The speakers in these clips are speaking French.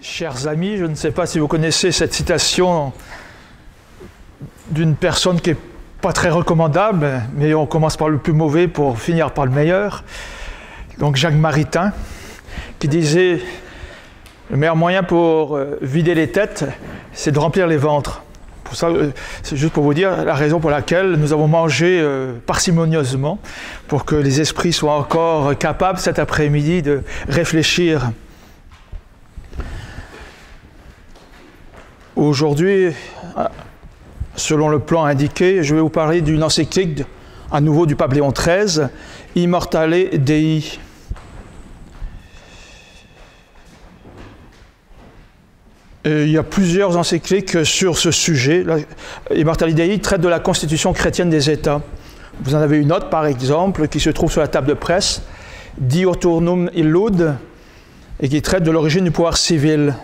Chers amis, je ne sais pas si vous connaissez cette citation d'une personne qui n'est pas très recommandable, mais on commence par le plus mauvais pour finir par le meilleur. Donc Jacques Maritain, qui disait « Le meilleur moyen pour vider les têtes, c'est de remplir les ventres ». Pour ça, c'est juste pour vous dire la raison pour laquelle nous avons mangé parcimonieusement, pour que les esprits soient encore capables cet après-midi de réfléchir. Aujourd'hui, selon le plan indiqué, je vais vous parler d'une encyclique à nouveau du pape Léon XIII, Immortale Dei. Il y a plusieurs encycliques sur ce sujet. Immortale Dei traite de la constitution chrétienne des États. Vous en avez une autre, par exemple, qui se trouve sur la table de presse, Dioturnum Illud, et qui traite de l'origine du pouvoir civil.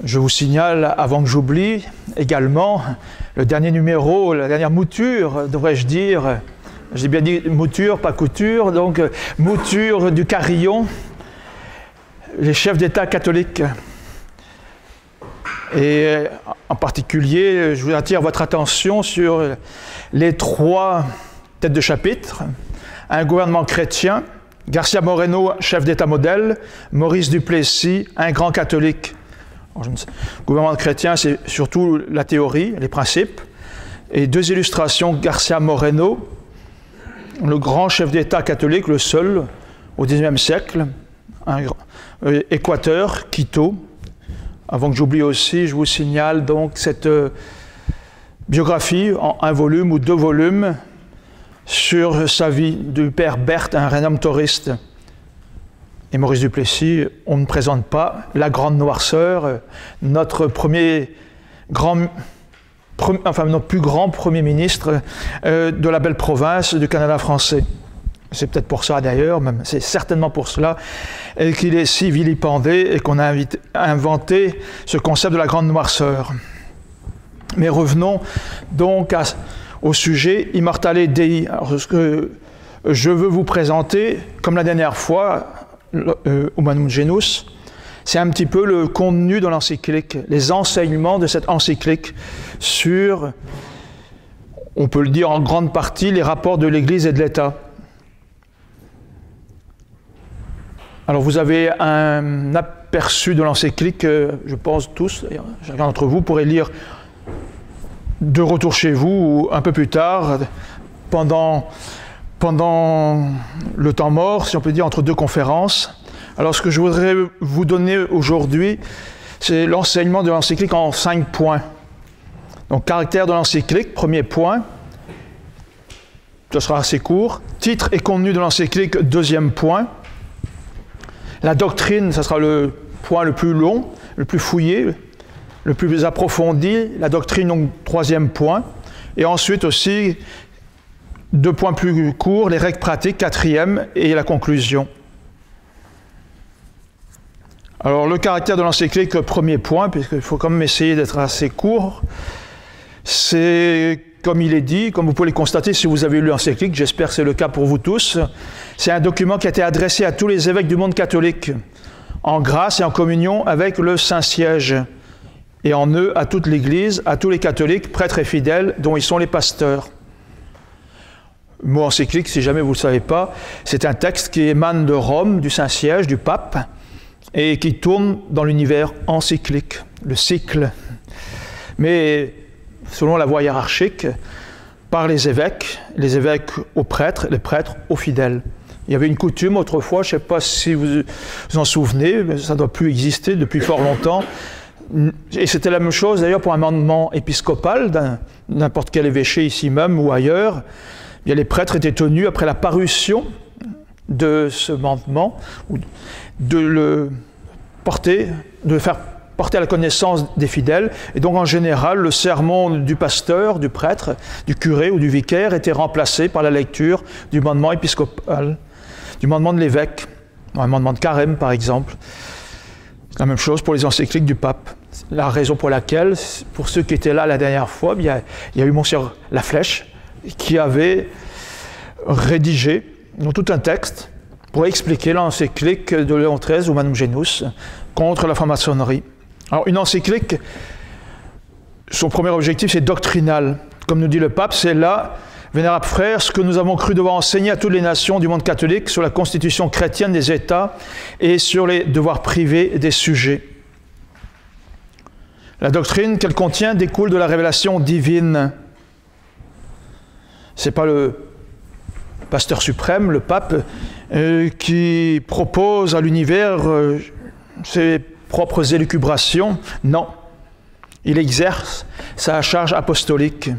Je vous signale, avant que j'oublie, également, le dernier numéro, la dernière mouture, devrais-je dire, j'ai bien dit mouture, pas couture, donc mouture du carillon, les chefs d'État catholiques. Et en particulier, je vous attire votre attention sur les 3 têtes de chapitre, un gouvernement chrétien, Garcia Moreno, chef d'État modèle, Maurice Duplessis, un grand catholique. Le gouvernement chrétien, c'est surtout la théorie, les principes. Et 2 illustrations, Garcia Moreno, le grand chef d'État catholique, le seul au XIXe siècle, Équateur, Quito. Avant que j'oublie aussi, je vous signale donc cette biographie en 1 volume ou 2 volumes sur sa vie du père Berthe, un homme tauriste. Et Maurice Duplessis, on ne présente pas la grande noirceur, notre plus grand Premier ministre de la belle province du Canada français. C'est peut-être pour ça d'ailleurs, même c'est certainement pour cela qu'il est si vilipendé et qu'on a inventé ce concept de la grande noirceur. Mais revenons donc au sujet Immortale Dei. Alors, ce que je veux vous présenter, comme la dernière fois, Humanum Genus, c'est un petit peu le contenu de l'encyclique, les enseignements de cette encyclique sur, on peut le dire en grande partie, les rapports de l'Église et de l'État. Alors vous avez un aperçu de l'encyclique, je pense tous, chacun d'entre vous pourrait lire de retour chez vous ou un peu plus tard, pendant le temps mort, si on peut dire, entre 2 conférences. Alors ce que je voudrais vous donner aujourd'hui, c'est l'enseignement de l'encyclique en 5 points. Donc caractère de l'encyclique, premier point, ce sera assez court. Titre et contenu de l'encyclique, 2e point. La doctrine, ce sera le point le plus long, le plus fouillé, le plus approfondi. La doctrine, donc 3e point. Et ensuite aussi 2 points plus courts, les règles pratiques, 4e, et la conclusion. Alors, le caractère de l'encyclique, premier point, puisqu'il faut quand même essayer d'être assez court, c'est, comme il est dit, comme vous pouvez le constater si vous avez lu l'encyclique, j'espère que c'est le cas pour vous tous, c'est un document qui a été adressé à tous les évêques du monde catholique, en grâce et en communion avec le Saint-Siège, et en eux à toute l'Église, à tous les catholiques, prêtres et fidèles, dont ils sont les pasteurs. Le mot encyclique, si jamais vous ne le savez pas, c'est un texte qui émane de Rome, du Saint-Siège, du pape, et qui tourne dans l'univers encyclique, le cycle. Mais selon la voie hiérarchique, par les évêques aux prêtres, les prêtres aux fidèles. Il y avait une coutume autrefois, je ne sais pas si vous vous en souvenez, mais ça ne doit plus exister depuis fort longtemps, et c'était la même chose d'ailleurs pour un mandement épiscopal, n'importe quel évêché ici même ou ailleurs. Bien, les prêtres étaient tenus, après la parution de ce mandement, de le faire porter à la connaissance des fidèles. Et donc, en général, le sermon du pasteur, du prêtre, du curé ou du vicaire était remplacé par la lecture du mandement épiscopal, du mandement de l'évêque, un mandement de carême, par exemple. C'est la même chose pour les encycliques du pape. La raison pour laquelle, pour ceux qui étaient là la dernière fois, il y a eu Monseigneur Laflèche, qui avait rédigé tout un texte pour expliquer l'encyclique de Léon XIII, Humanum Genus, contre la franc-maçonnerie. Alors, une encyclique, son premier objectif, c'est doctrinal. Comme nous dit le pape, c'est là, vénérables frères, ce que nous avons cru devoir enseigner à toutes les nations du monde catholique sur la constitution chrétienne des États et sur les devoirs privés des sujets. La doctrine qu'elle contient découle de la révélation divine. Ce n'est pas le pasteur suprême, le pape, qui propose à l'univers ses propres élucubrations. Non, il exerce sa charge apostolique.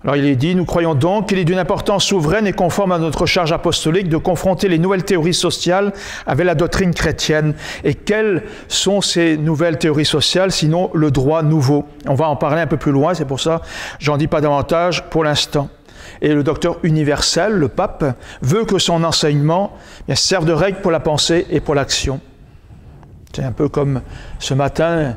Alors il est dit, nous croyons donc qu'il est d'une importance souveraine et conforme à notre charge apostolique de confronter les nouvelles théories sociales avec la doctrine chrétienne. Et quelles sont ces nouvelles théories sociales, sinon le droit nouveau? On va en parler un peu plus loin, c'est pour ça que j'en dis pas davantage pour l'instant. Et le docteur universel, le pape, veut que son enseignement serve de règle pour la pensée et pour l'action. C'est un peu comme ce matin,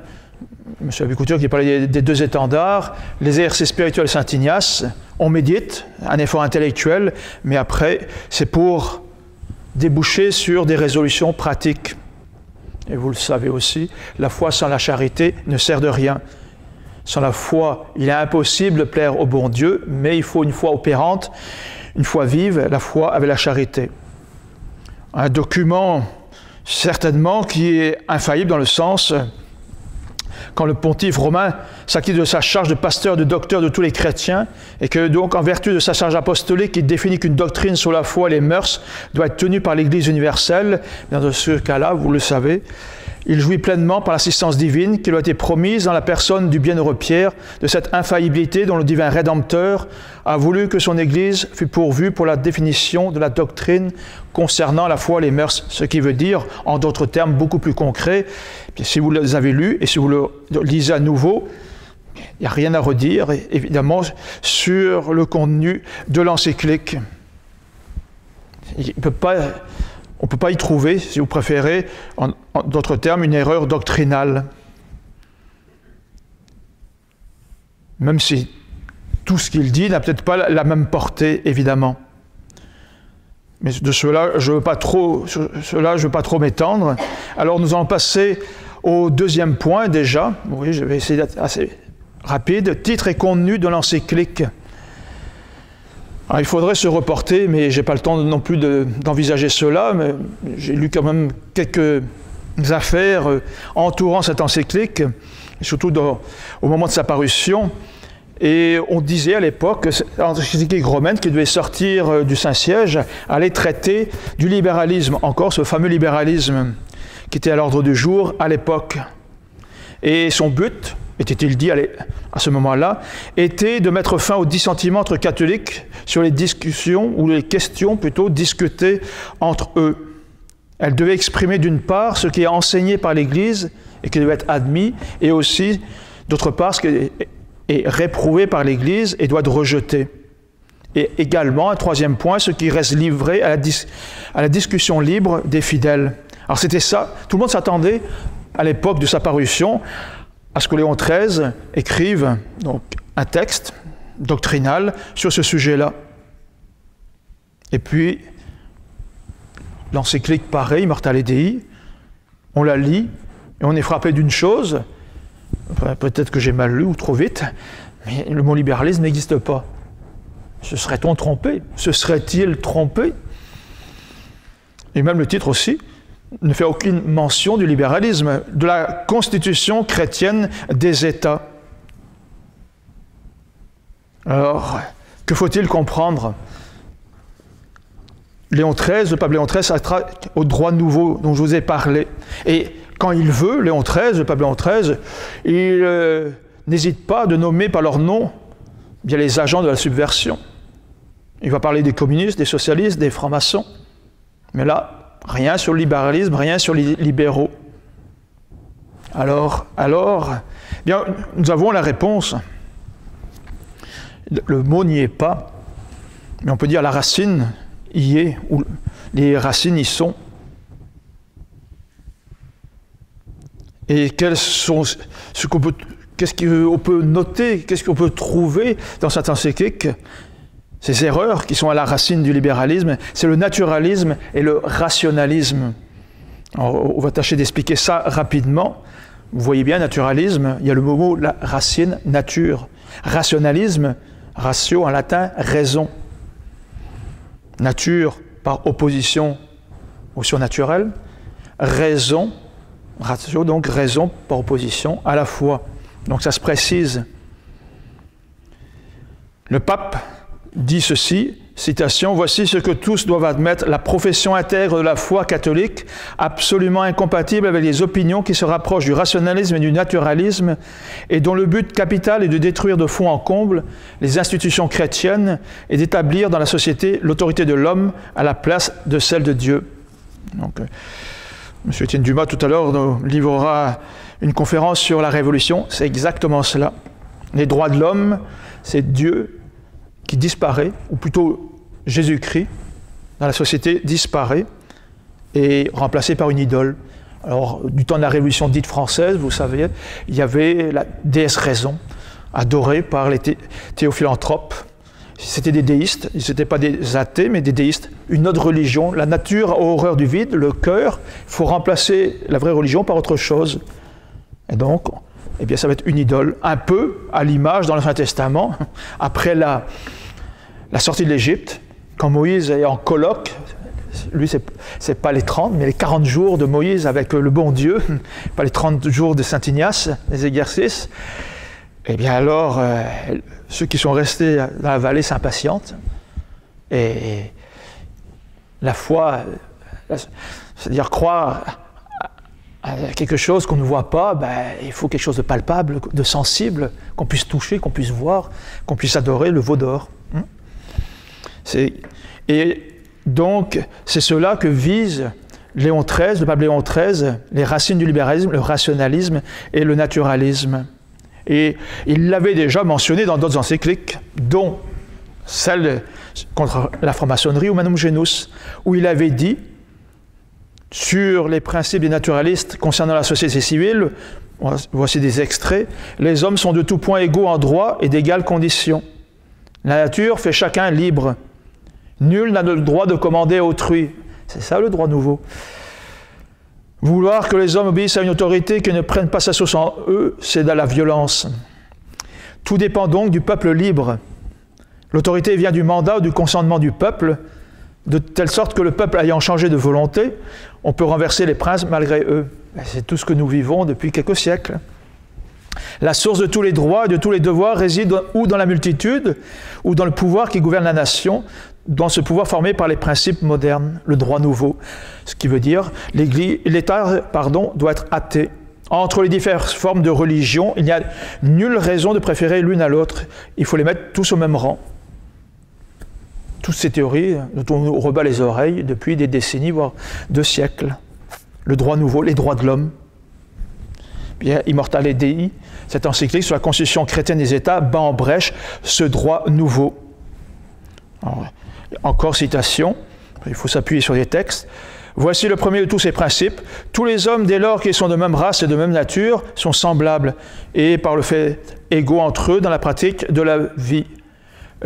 M. Abicouture qui parlait des deux étendards, les exercices spirituels Saint-Ignace, on médite, un effort intellectuel, mais après, c'est pour déboucher sur des résolutions pratiques. Et vous le savez aussi, la foi sans la charité ne sert de rien. Sans la foi, il est impossible de plaire au bon Dieu, mais il faut une foi opérante, une foi vive, la foi avec la charité. Un document, certainement, qui est infaillible dans le sens... Quand le pontife romain s'acquitte de sa charge de pasteur, de docteur de tous les chrétiens, et que donc en vertu de sa charge apostolique, il définit qu'une doctrine sur la foi et les mœurs doit être tenue par l'Église universelle, dans ce cas-là, vous le savez, il jouit pleinement par l'assistance divine qui lui a été promise dans la personne du bienheureux Pierre, de cette infaillibilité dont le divin Rédempteur a voulu que son Église fût pourvue pour la définition de la doctrine concernant la foi et les mœurs, ce qui veut dire, en d'autres termes beaucoup plus concrets, si vous les avez lus et si vous le lisez à nouveau, il n'y a rien à redire, évidemment, sur le contenu de l'encyclique. On ne peut pas y trouver, si vous préférez, en d'autres termes, une erreur doctrinale. Même si tout ce qu'il dit n'a peut-être pas la même portée, évidemment. Mais de cela, je ne veux pas trop m'étendre. Alors nous allons passer au deuxième point déjà. Oui, je vais essayer d'être assez rapide. Titre et contenu de l'encyclique. Alors, il faudrait se reporter, mais je n'ai pas le temps non plus d'envisager cela. Mais j'ai lu quand même quelques affaires entourant cette encyclique, surtout au moment de sa parution. Et on disait à l'époque que l'encyclique romaine qui devait sortir du Saint-Siège allait traiter du libéralisme, encore ce fameux libéralisme qui était à l'ordre du jour à l'époque. Et son but, était-il dit à ce moment-là, était de mettre fin au dissentiment entre catholiques sur les discussions, ou les questions plutôt, discutées entre eux. Elle devait exprimer d'une part ce qui est enseigné par l'Église et qui devait être admis, et aussi, d'autre part, ce qui est réprouvé par l'Église et doit être rejeté. Et également, un troisième point, ce qui reste livré à la discussion libre des fidèles. Alors c'était ça, tout le monde s'attendait, à l'époque de sa parution, à ce que Léon XIII écrive donc, un texte doctrinal sur ce sujet-là. Et puis, l'encyclique pareil, Immortale Dei, on la lit et on est frappé d'une chose, peut-être que j'ai mal lu ou trop vite, mais le mot libéralisme n'existe pas. Se serait-on trompé? Se serait-il trompé? Et même le titre aussi ne fait aucune mention du libéralisme, de la constitution chrétienne des États. Alors, que faut-il comprendre? Léon XIII, le pape Léon XIII s'attaque au droit nouveau dont je vous ai parlé. Et quand il veut, Léon XIII, le pape Léon XIII, il n'hésite pas de nommer par leur nom bien les agents de la subversion. Il va parler des communistes, des socialistes, des francs-maçons. Mais là, rien sur le libéralisme, rien sur les libéraux. Alors, bien, nous avons la réponse. Le mot n'y est pas, mais on peut dire la racine y est, ou les racines y sont. Et qu'est-ce qu'on peut noter, qu'est-ce qu'on peut trouver dans cette encyclique? Ces erreurs qui sont à la racine du libéralisme, c'est le naturalisme et le rationalisme. Alors, on va tâcher d'expliquer ça rapidement. Vous voyez bien, naturalisme, il y a le mot, la racine, nature. Rationalisme, ratio en latin, raison. Nature par opposition au surnaturel. Raison, ratio, donc raison par opposition à la foi. Donc ça se précise. Le pape dit ceci, citation, « Voici ce que tous doivent admettre, la profession intègre de la foi catholique, absolument incompatible avec les opinions qui se rapprochent du rationalisme et du naturalisme, et dont le but capital est de détruire de fond en comble les institutions chrétiennes et d'établir dans la société l'autorité de l'homme à la place de celle de Dieu. » Donc, M. Étienne Dumas, tout à l'heure, nous livrera une conférence sur la Révolution. C'est exactement cela. Les droits de l'homme, c'est Dieu qui disparaît, ou plutôt Jésus-Christ, dans la société, disparaît et remplacé par une idole. Alors, du temps de la Révolution dite française, vous savez, il y avait la déesse raison, adorée par les théophilanthropes. C'était des déistes, ce n'étaient pas des athées, mais des déistes. Une autre religion, la nature a horreur du vide, le cœur, il faut remplacer la vraie religion par autre chose. Et donc, eh bien, ça va être une idole, un peu à l'image dans l'Ancien Testament, après la sortie de l'Égypte, quand Moïse est en colloque, lui, c'est pas les 30, mais les 40 jours de Moïse avec le bon Dieu, pas les 30 jours de Saint Ignace, les exercices. Eh bien alors, ceux qui sont restés dans la vallée s'impatientent, et la foi, c'est-à-dire croire quelque chose qu'on ne voit pas, il faut quelque chose de palpable, de sensible, qu'on puisse toucher, qu'on puisse voir, qu'on puisse adorer, le veau d'or. Et donc, c'est cela que vise Léon XIII, le pape Léon XIII, les racines du libéralisme, le rationalisme et le naturalisme. Et il l'avait déjà mentionné dans d'autres encycliques, dont celle contre la franc-maçonnerie, Humanum Genus, où il avait dit sur les principes des naturalistes concernant la société civile, voici des extraits, « Les hommes sont de tout point égaux en droit et d'égales conditions. La nature fait chacun libre. Nul n'a le droit de commander à autrui. » C'est ça le droit nouveau. « Vouloir que les hommes obéissent à une autorité qui ne prenne pas sa source en eux, c'est de la violence. Tout dépend donc du peuple libre. L'autorité vient du mandat ou du consentement du peuple, de telle sorte que le peuple ayant changé de volonté, on peut renverser les princes malgré eux. » C'est tout ce que nous vivons depuis quelques siècles. La source de tous les droits et de tous les devoirs réside ou dans la multitude, ou dans le pouvoir qui gouverne la nation, dans ce pouvoir formé par les principes modernes, le droit nouveau. Ce qui veut dire l'État doit être athée. Entre les diverses formes de religion, il n'y a nulle raison de préférer l'une à l'autre. Il faut les mettre tous au même rang. Toutes ces théories dont on nous rebat les oreilles depuis des décennies, voire 2 siècles. Le droit nouveau, les droits de l'homme. Bien, Immortale Dei, cette encyclique sur la constitution chrétienne des États, bat en brèche ce droit nouveau. Alors, encore citation, il faut s'appuyer sur des textes. Voici le premier de tous ces principes. Tous les hommes, dès lors qu'ils sont de même race et de même nature, sont semblables et par le fait égaux entre eux dans la pratique de la vie.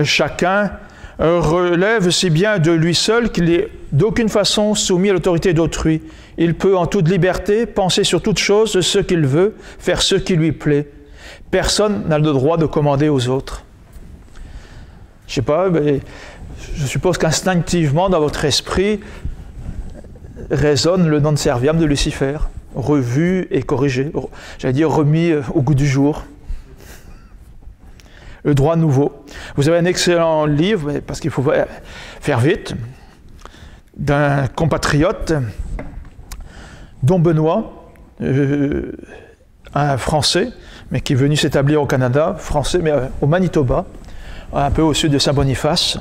Chacun relève si bien de lui seul qu'il n'est d'aucune façon soumis à l'autorité d'autrui. Il peut en toute liberté penser sur toute chose ce qu'il veut, faire ce qui lui plaît. Personne n'a le droit de commander aux autres. Je ne sais pas, mais je suppose qu'instinctivement dans votre esprit résonne le non serviam de Lucifer, revu et corrigé, j'allais dire remis au goût du jour. Le droit nouveau. Vous avez un excellent livre, parce qu'il faut faire vite, d'un compatriote, Dom Benoît, un Français, mais qui est venu s'établir au Canada, français, mais au Manitoba, un peu au sud de Saint-Boniface.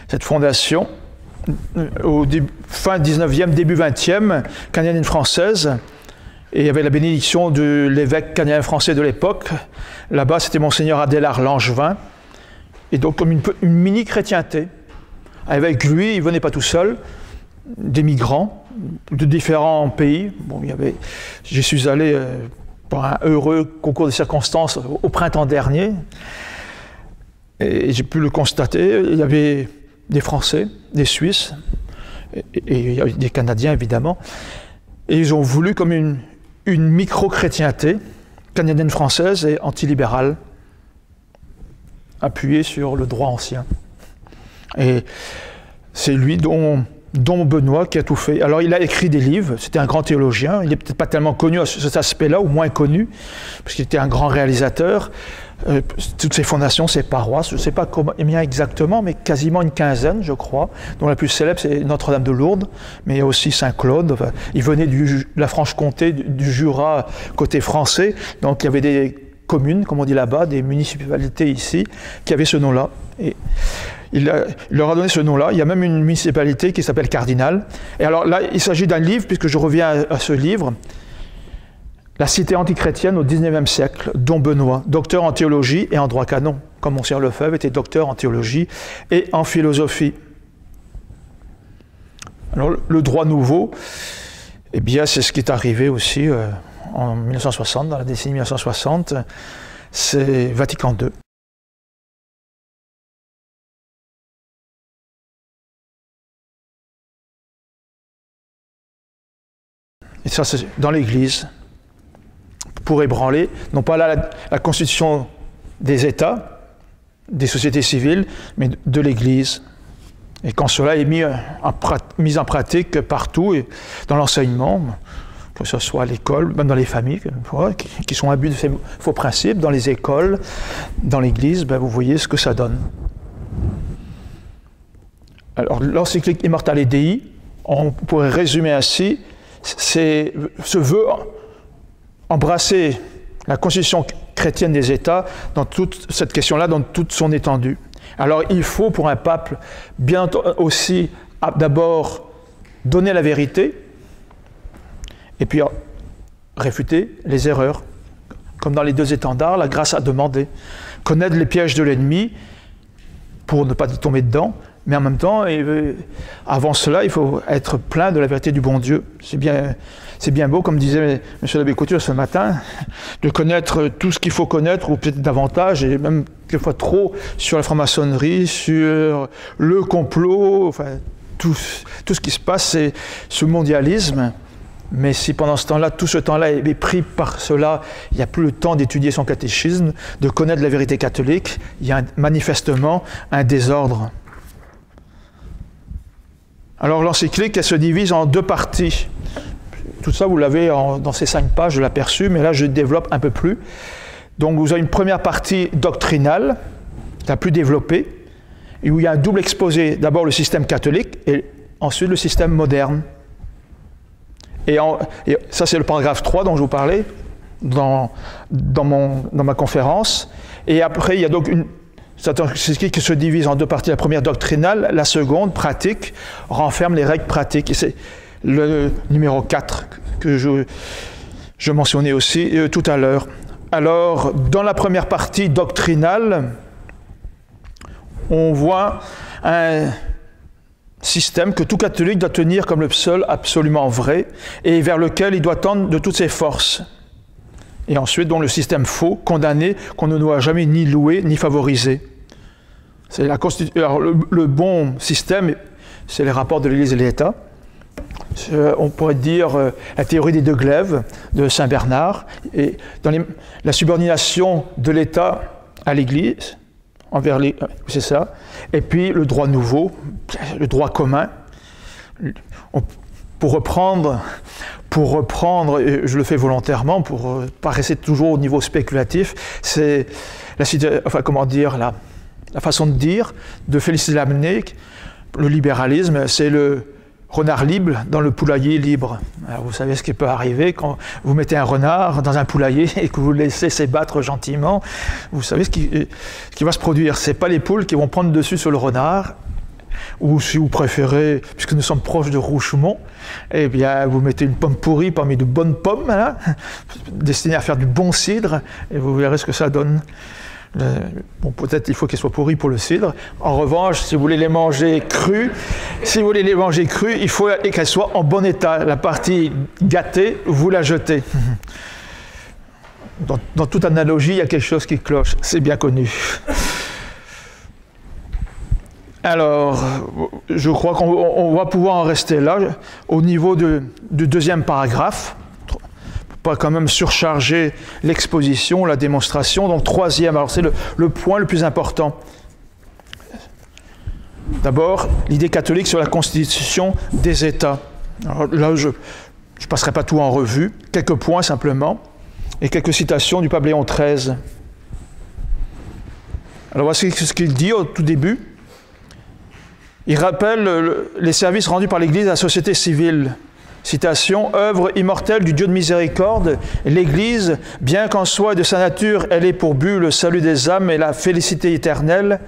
Cette fondation, au fin 19e, début 20e, canadienne-française, et avec la bénédiction de l'évêque canadien-français de l'époque. Là-bas, c'était Monseigneur Adélard Langevin. Et donc, comme une mini-chrétienté. Avec lui, il ne venait pas tout seul, des migrants de différents pays. Bon, j'y suis allé par un heureux concours de circonstances au printemps dernier. Et j'ai pu le constater, il y avait des Français, des Suisses, et des Canadiens évidemment, et ils ont voulu comme une micro-chrétienté canadienne-française et antilibérale, appuyée sur le droit ancien. Et c'est lui dont Benoît qui a tout fait. Alors il a écrit des livres, c'était un grand théologien, il n'est peut-être pas tellement connu à cet aspect-là, ou moins connu, parce qu'il était un grand réalisateur. Toutes ses fondations, ses paroisses, je ne sais pas combien exactement, mais quasiment une quinzaine, je crois, dont la plus célèbre, c'est Notre-Dame de Lourdes, mais il y a aussi Saint-Claude. Enfin, il venait de la Franche-Comté, du Jura, côté français, donc il y avait des communes, comme on dit là-bas, des municipalités ici, qui avaient ce nom-là. Et il leur a donné ce nom-là. Il y a même une municipalité qui s'appelle Cardinal. Et alors là, il s'agit d'un livre, puisque je reviens à ce livre, La cité antichrétienne au XIXe siècle, Dom Benoît, docteur en théologie et en droit canon, comme Monseigneur Lefebvre était docteur en théologie et en philosophie. Alors le droit nouveau, eh bien c'est ce qui est arrivé aussi en 1960, dans la décennie 1960, c'est Vatican II. Et ça, c'est dans l'Église, pour ébranler, non pas la constitution des États, des sociétés civiles, mais de l'Église. Et quand cela est mis en pratique partout, et dans l'enseignement, que ce soit à l'école, même dans les familles, qui sont abus de ces faux principes, dans les écoles, dans l'Église, ben vous voyez ce que ça donne. Alors, l'encyclique Immortale Dei, on pourrait résumer ainsi, se veut embrasser la constitution chrétienne des États dans toute cette question-là, dans toute son étendue. Alors il faut pour un pape bien aussi d'abord donner la vérité et puis réfuter les erreurs. Comme dans les deux étendards, la grâce à demander. Connaître les pièges de l'ennemi pour ne pas tomber dedans, mais en même temps, avant cela, il faut être plein de la vérité du bon Dieu. C'est bien beau, comme disait M. l'abbé Couture ce matin, de connaître tout ce qu'il faut connaître, ou peut-être davantage, et même quelquefois trop, sur la franc-maçonnerie, sur le complot, enfin, tout ce qui se passe, c'est ce mondialisme. Mais si pendant ce temps-là, tout ce temps-là est pris par cela, il n'y a plus le temps d'étudier son catéchisme, de connaître la vérité catholique, il y a manifestement un désordre. Alors l'encyclique, elle se divise en deux parties. Tout ça, vous l'avez dans ces 5 pages de l'aperçu, mais là, je développe un peu plus. Donc, vous avez une première partie doctrinale, la plus développée, et où il y a un double exposé. D'abord, le système catholique, et ensuite, le système moderne. Et ça, c'est le paragraphe 3 dont je vous parlais dans ma conférence. Et après, il y a donc cette encyclique qui se divise en deux parties. La première doctrinale, la seconde, pratique, renferme les règles pratiques. Et c'est le numéro 4 que je mentionnais aussi tout à l'heure. Alors, dans la première partie doctrinale, on voit un système que tout catholique doit tenir comme le seul absolument vrai et vers lequel il doit tendre de toutes ses forces. Et ensuite, donc, le système faux, condamné, qu'on ne doit jamais ni louer ni favoriser. C'est alors, le bon système, c'est les rapports de l'Église et de l'État. On pourrait dire la théorie des deux glaives de Saint Bernard, et dans la subordination de l'État à l'Église, c'est ça, et puis le droit nouveau, le droit commun. Pour reprendre, et je le fais volontairement, pour ne pas rester toujours au niveau spéculatif, c'est la façon de dire de Félix Lamennais, le libéralisme, c'est le renard libre dans le poulailler libre. Alors vous savez ce qui peut arriver quand vous mettez un renard dans un poulailler et que vous le laissez s'ébattre gentiment. Vous savez ce qui va se produire. Ce n'est pas les poules qui vont prendre dessus sur le renard, ou si vous préférez, puisque nous sommes proches de Rouchemont, eh bien vous mettez une pomme pourrie parmi de bonnes pommes, hein, destinées à faire du bon cidre, et vous verrez ce que ça donne. Bon, peut-être il faut qu'elles soient pourries pour le cidre. En revanche, si vous voulez les manger crues, il faut qu'elles soient en bon état. La partie gâtée, vous la jetez. Dans toute analogie, il y a quelque chose qui cloche. C'est bien connu. Alors, je crois qu'on va pouvoir en rester là, au niveau du deuxième paragraphe, pour pas quand même surcharger l'exposition, la démonstration. Donc, troisième, alors c'est le point le plus important. D'abord, l'idée catholique sur la constitution des États. Alors là, je ne passerai pas tout en revue, quelques points simplement, et quelques citations du pape Léon XIII. Alors voici ce qu'il dit au tout début. Il rappelle les services rendus par l'Église à la société civile. Citation, « œuvre immortelle du Dieu de miséricorde, l'Église, bien qu'en soi et de sa nature, elle ait pour but le salut des âmes et la félicité éternelle,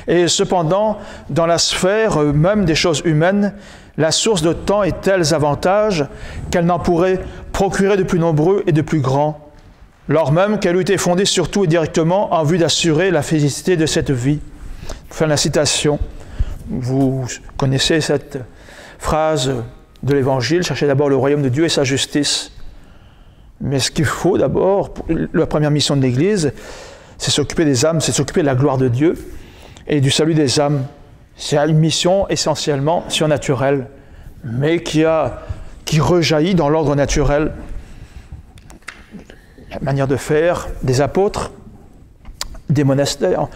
et cependant, dans la sphère même des choses humaines, la source de tant et tels avantages qu'elle n'en pourrait procurer de plus nombreux et de plus grands, lors même qu'elle eût été fondée surtout et directement en vue d'assurer la félicité de cette vie. » Fin de la citation. Vous connaissez cette phrase de l'Évangile, « Cherchez d'abord le royaume de Dieu et sa justice ». Mais ce qu'il faut d'abord, la première mission de l'Église, c'est s'occuper des âmes, c'est s'occuper de la gloire de Dieu et du salut des âmes. C'est une mission essentiellement surnaturelle, mais qui rejaillit dans l'ordre naturel. La manière de faire des apôtres, des monastères.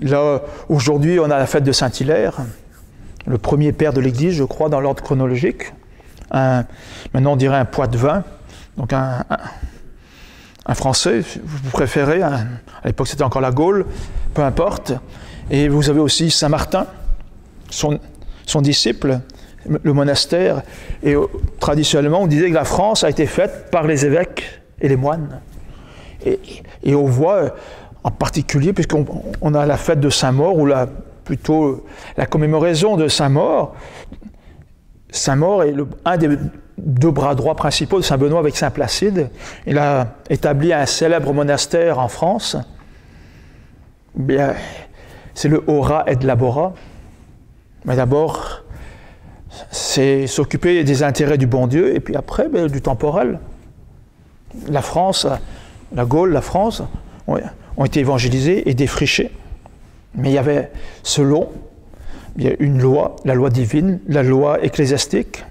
Là, aujourd'hui, on a la fête de Saint-Hilaire, le premier père de l'Église, je crois, dans l'ordre chronologique. Maintenant, on dirait un Poitevin, donc un Français, vous préférez. À l'époque, c'était encore la Gaule, peu importe. Et vous avez aussi Saint-Martin, son disciple, le monastère. Et traditionnellement, on disait que la France a été faite par les évêques et les moines. Et on voit, en particulier, puisqu'on a la fête de Saint-Maur, ou plutôt la commémoration de Saint-Maur. Saint-Maur est un des deux bras droits principaux de Saint-Benoît avec Saint-Placide. Il a établi un célèbre monastère en France. Bien, c'est le Ora et Labora. Mais d'abord, c'est s'occuper des intérêts du bon Dieu, et puis après, du temporel. La France, la Gaule, la France, ont été évangélisés et défrichés. Mais il y avait, selon, il y a une loi, la loi divine, la loi ecclésiastique.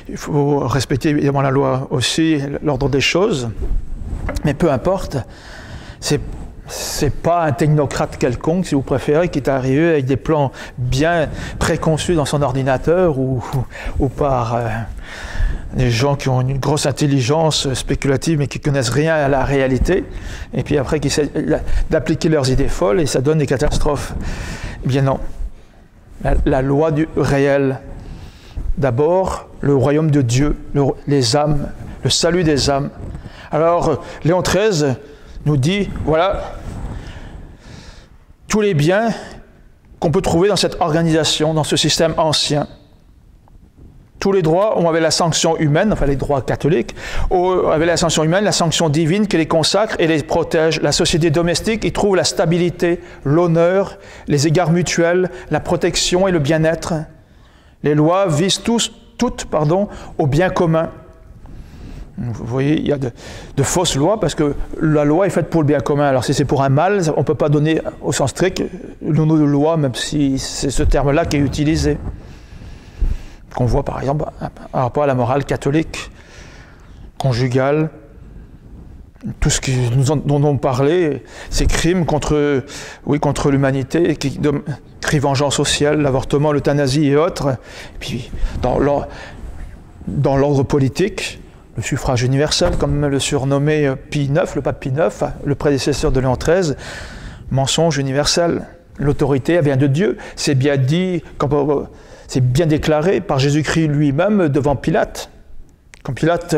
Il faut respecter évidemment la loi aussi, l'ordre des choses, mais peu importe, c'est pas un technocrate quelconque, si vous préférez, qui est arrivé avec des plans bien préconçus dans son ordinateur ou par des gens qui ont une grosse intelligence spéculative mais qui ne connaissent rien à la réalité, et puis après qui essaient d'appliquer leurs idées folles et ça donne des catastrophes. Eh bien non. La loi du réel. D'abord, le royaume de Dieu, les âmes, le salut des âmes. Alors, Léon XIII nous dit, voilà, tous les biens qu'on peut trouver dans cette organisation, dans ce système ancien. Tous les droits avaient la sanction humaine, enfin les droits catholiques, avaient la sanction humaine, la sanction divine qui les consacre et les protège. La société domestique y trouve la stabilité, l'honneur, les égards mutuels, la protection et le bien-être. Les lois visent toutes au bien commun. Vous voyez, il y a de fausses lois parce que la loi est faite pour le bien commun. Alors si c'est pour un mal, on ne peut pas donner au sens strict le nom de loi, même si c'est ce terme-là qui est utilisé. Qu'on voit par exemple par rapport à la morale catholique, conjugale, tout ce dont on parlait, ces crimes contre l'humanité, qui crient vengeance au ciel, l'avortement, l'euthanasie et autres. Et puis dans l'ordre politique, le suffrage universel, comme le surnommait Pie IX, le pape Pie IX, le prédécesseur de Léon XIII, mensonge universel. L'autorité vient de Dieu, c'est bien dit, c'est bien déclaré par Jésus-Christ lui-même devant Pilate. Quand Pilate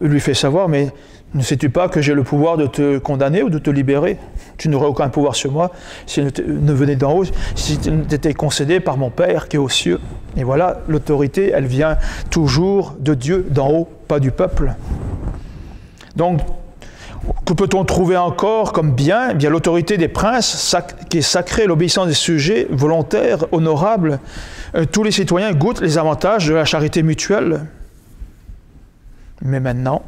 lui fait savoir, mais ne sais-tu pas que j'ai le pouvoir de te condamner ou de te libérer? Tu n'aurais aucun pouvoir sur moi s'il ne venait d'en haut, si t'étais concédé par mon Père qui est aux cieux. Et voilà, l'autorité, elle vient toujours de Dieu d'en haut, pas du peuple. Donc, que peut-on trouver encore comme bien? Eh bien, l'autorité des princes, qui est sacrée, l'obéissance des sujets, volontaires, honorables. Tous les citoyens goûtent les avantages de la charité mutuelle. Mais maintenant,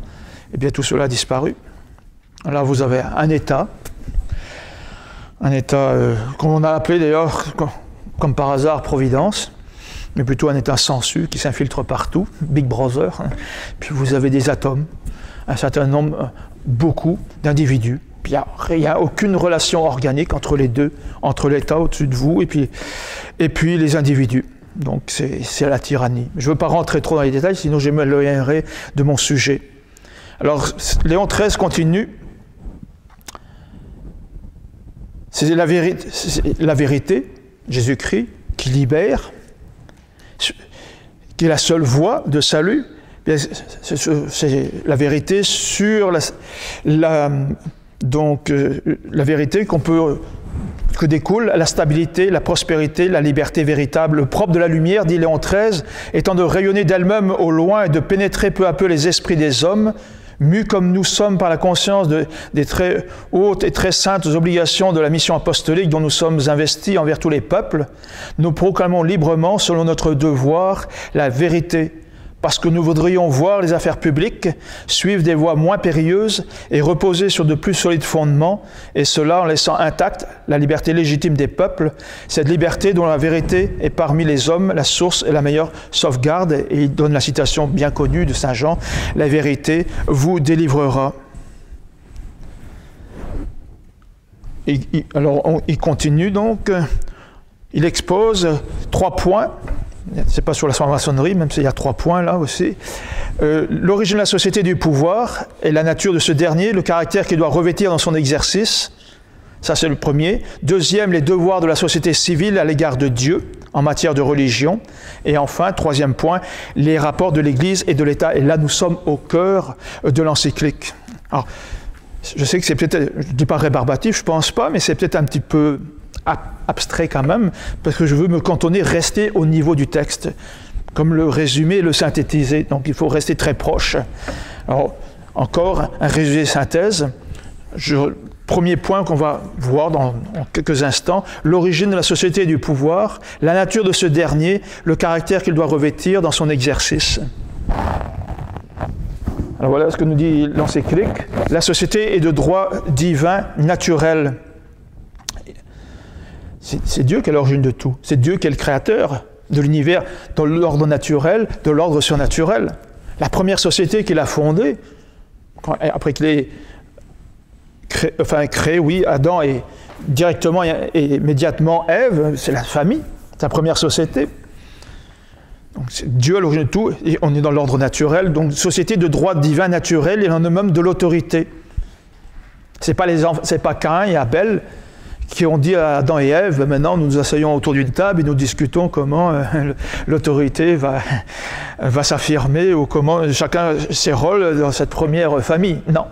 eh bien, tout cela a disparu. Là, vous avez un État un État qu'on a appelé d'ailleurs, comme par hasard, Providence, mais plutôt un État sensu qui s'infiltre partout, Big Brother. Puis vous avez des atomes, un certain nombre, beaucoup d'individus. Puis il n'y a aucune relation organique entre les deux, entre l'État au-dessus de vous et puis les individus. Donc c'est la tyrannie. Je ne veux pas rentrer trop dans les détails, sinon je m'éloignerai de mon sujet. Alors Léon XIII continue. C'est la vérité, Jésus-Christ, qui libère, qui est la seule voie de salut. C'est la vérité sur la vérité que découle la stabilité, la prospérité, la liberté véritable. Le propre de la lumière, dit Léon XIII, étant de rayonner d'elle-même au loin et de pénétrer peu à peu les esprits des hommes, mus comme nous sommes par la conscience des très hautes et très saintes obligations de la mission apostolique dont nous sommes investis envers tous les peuples, nous proclamons librement, selon notre devoir, la vérité, parce que nous voudrions voir les affaires publiques suivre des voies moins périlleuses et reposer sur de plus solides fondements, et cela en laissant intacte la liberté légitime des peuples, cette liberté dont la vérité est parmi les hommes la source et la meilleure sauvegarde. Et il donne la citation bien connue de Saint Jean, « La vérité vous délivrera ». Alors il continue donc, il expose 3 points. C'est pas sur la franc-maçonnerie, même s'il y a 3 points là aussi. L'origine de la société du pouvoir et la nature de ce dernier, le caractère qu'il doit revêtir dans son exercice, ça c'est le premier. Deuxième, les devoirs de la société civile à l'égard de Dieu en matière de religion. Et enfin, 3e point, les rapports de l'Église et de l'État. Et là, nous sommes au cœur de l'encyclique. Alors, je sais que c'est peut-être, je ne dis pas rébarbatif, je ne pense pas, mais c'est peut-être un petit peu abstrait quand même, parce que je veux me cantonner, rester au niveau du texte, comme le résumer et le synthétiser. Donc il faut rester très proche. Alors, encore un résumé synthèse. Premier point qu'on va voir dans quelques instants, l'origine de la société du pouvoir, la nature de ce dernier, le caractère qu'il doit revêtir dans son exercice. Alors voilà ce que nous dit l'encyclique. La société est de droit divin naturel. C'est Dieu qui est l'origine de tout. C'est Dieu qui est le créateur de l'univers, dans l'ordre naturel, de l'ordre surnaturel. La première société qu'il a fondée, après qu'il ait créé, oui, Adam et directement et immédiatement Ève, c'est la famille, sa première société. Donc c'est Dieu à l'origine de tout, et on est dans l'ordre naturel, donc société de droit divin naturel, et en même de l'autorité. C'est pas Caïn et Abel qui ont dit à Adam et Ève, maintenant nous nous asseyons autour d'une table et nous discutons comment l'autorité va s'affirmer ou comment chacun ses rôles dans cette première famille. Non,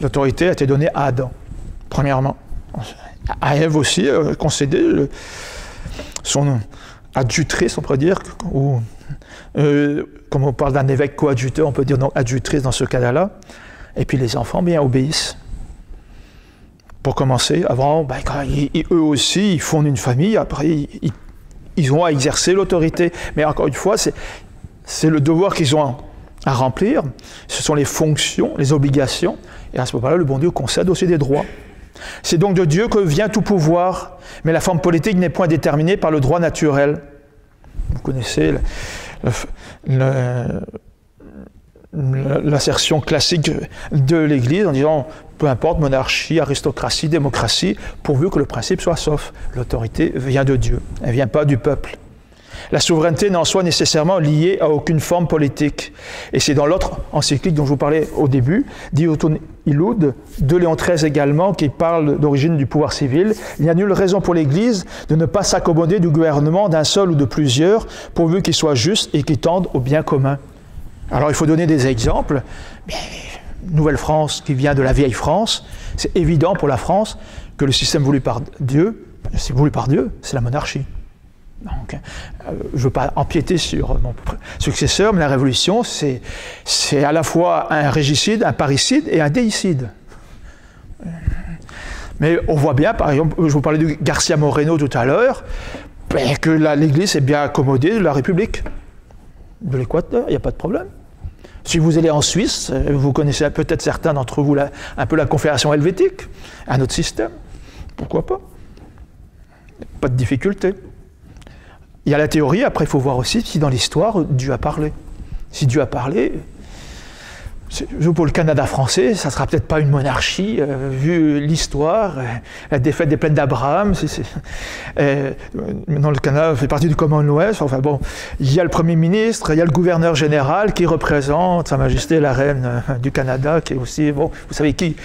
l'autorité a été donnée à Adam, premièrement. À Ève aussi, concédé son adjutrice, on pourrait dire, ou comme on parle d'un évêque coadjuteur, on peut dire donc adjutrice dans ce cas-là. Et puis les enfants bien obéissent. Pour commencer, avant, eux aussi, ils fondent une famille, après, ils ont à exercer l'autorité. Mais encore une fois, c'est le devoir qu'ils ont à remplir, ce sont les fonctions, les obligations, et à ce moment-là, le bon Dieu concède aussi des droits. C'est donc de Dieu que vient tout pouvoir, mais la forme politique n'est point déterminée par le droit naturel. Vous connaissez l'assertion classique de l'Église en disant peu importe, monarchie, aristocratie, démocratie, pourvu que le principe soit sauf. L'autorité vient de Dieu, elle ne vient pas du peuple. La souveraineté n'est en soi nécessairement liée à aucune forme politique. Et c'est dans l'autre encyclique dont je vous parlais au début, Dioton Illud, de Léon XIII également, qui parle d'origine du pouvoir civil. Il n'y a nulle raison pour l'Église de ne pas s'accommoder du gouvernement d'un seul ou de plusieurs, pourvu qu'il soit juste et qu'il tende au bien commun. Alors il faut donner des exemples. Nouvelle-France qui vient de la vieille France, c'est évident pour la France que le système voulu par Dieu, c'est voulu par Dieu, c'est la monarchie. Donc, je ne veux pas empiéter sur mon successeur, mais la Révolution, c'est à la fois un régicide, un parricide et un déicide. Mais on voit bien, par exemple, je vous parlais de Garcia Moreno tout à l'heure, que l'Église est bien accommodée de la République de l'Équateur, il n'y a pas de problème. Si vous allez en Suisse, vous connaissez peut-être certains d'entre vous un peu la Confédération helvétique, un autre système, pourquoi pas? Pas de difficulté. Il y a la théorie, après il faut voir aussi si dans l'histoire Dieu a parlé. Si Dieu a parlé, pour le Canada français, ça ne sera peut-être pas une monarchie, vu l'histoire, la défaite des plaines d'Abraham. Maintenant, le Canada fait partie du Commonwealth. Enfin bon, il y a le Premier ministre, il y a le gouverneur général qui représente Sa Majesté la Reine du Canada, qui est aussi, bon, vous savez qui.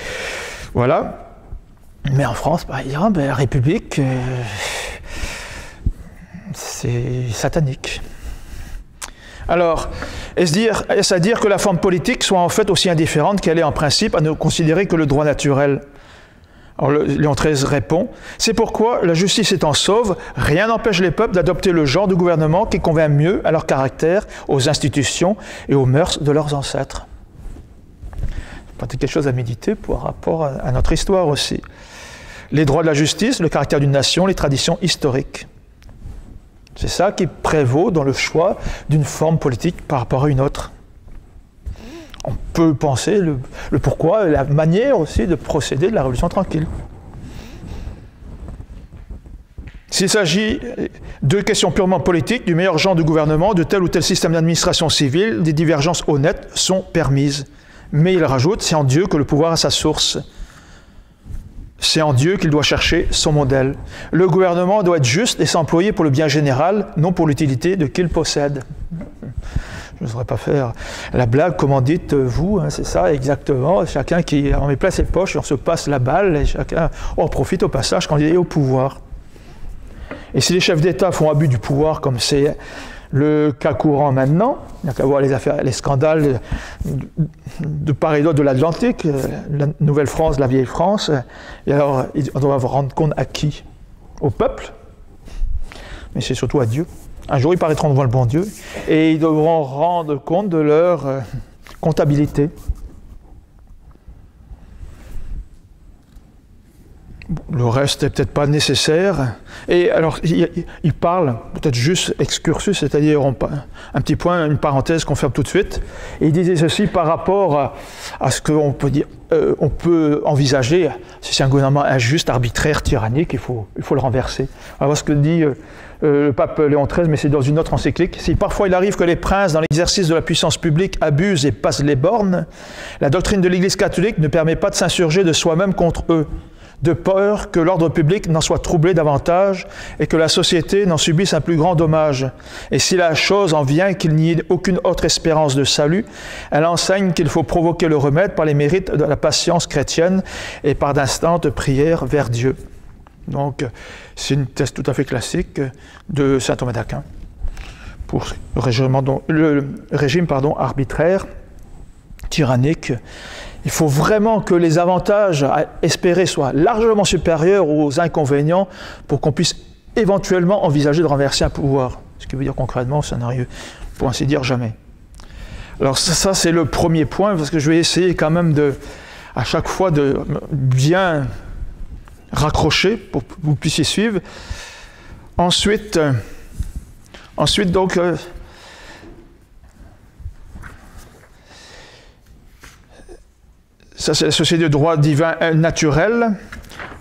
Voilà. Mais en France, par exemple, la République, c'est satanique. Alors, est-ce à dire que la forme politique soit en fait aussi indifférente qu'elle est en principe à ne considérer que le droit naturel? Alors Léon XIII répond, « C'est pourquoi, la justice étant sauve, rien n'empêche les peuples d'adopter le genre de gouvernement qui convient mieux à leur caractère, aux institutions et aux mœurs de leurs ancêtres. » C'est peut-être quelque chose à méditer par rapport à notre histoire aussi. Les droits de la justice, le caractère d'une nation, les traditions historiques. C'est ça qui prévaut dans le choix d'une forme politique par rapport à une autre. On peut penser le pourquoi, la manière aussi de procéder de la Révolution tranquille. S'il s'agit de questions purement politiques, du meilleur genre de gouvernement, de tel ou tel système d'administration civile, des divergences honnêtes sont permises. Mais il rajoute, c'est en Dieu que le pouvoir a sa source. C'est en Dieu qu'il doit chercher son modèle. Le gouvernement doit être juste et s'employer pour le bien général, non pour l'utilité de qui le possède. Je n'oserais pas faire la blague, comment dites-vous, hein, c'est ça exactement. Chacun qui en met plein ses poches, on se passe la balle et chacun en profite au passage quand il est au pouvoir. Et si les chefs d'État font abus du pouvoir, comme c'est le cas courant maintenant, il n'y a qu'à voir les scandales de part et d'autre de l'Atlantique, la Nouvelle-France, la Vieille France, et alors on doit rendre compte à qui? Au peuple, mais c'est surtout à Dieu. Un jour ils paraîtront devant le bon Dieu, et ils devront rendre compte de leur comptabilité. Le reste n'est peut-être pas nécessaire. Et alors, il parle, peut-être juste excursus, c'est-à-dire un petit point, une parenthèse qu'on ferme tout de suite. Et il disait ceci par rapport à ce qu'on peut dire, on peut envisager, si c'est un gouvernement injuste, arbitraire, tyrannique, il faut le renverser. On va voir ce que dit le pape Léon XIII, mais c'est dans une autre encyclique. Si parfois il arrive que les princes, dans l'exercice de la puissance publique, abusent et passent les bornes, la doctrine de l'Église catholique ne permet pas de s'insurger de soi-même contre eux, de peur que l'ordre public n'en soit troublé davantage et que la société n'en subisse un plus grand dommage. Et si la chose en vient qu'il n'y ait aucune autre espérance de salut, elle enseigne qu'il faut provoquer le remède par les mérites de la patience chrétienne et par d'instantes prières vers Dieu. Donc, c'est une thèse tout à fait classique de saint Thomas d'Aquin pour le régime arbitraire, tyrannique. Il faut vraiment que les avantages à espérer soient largement supérieurs aux inconvénients pour qu'on puisse éventuellement envisager de renverser un pouvoir. Ce qui veut dire concrètement, ça n'arrive, pour ainsi dire, jamais. Alors ça c'est le premier point, parce que je vais essayer quand même à chaque fois de bien raccrocher pour que vous puissiez suivre. Ensuite donc, ça, c'est la société de droit divin naturel.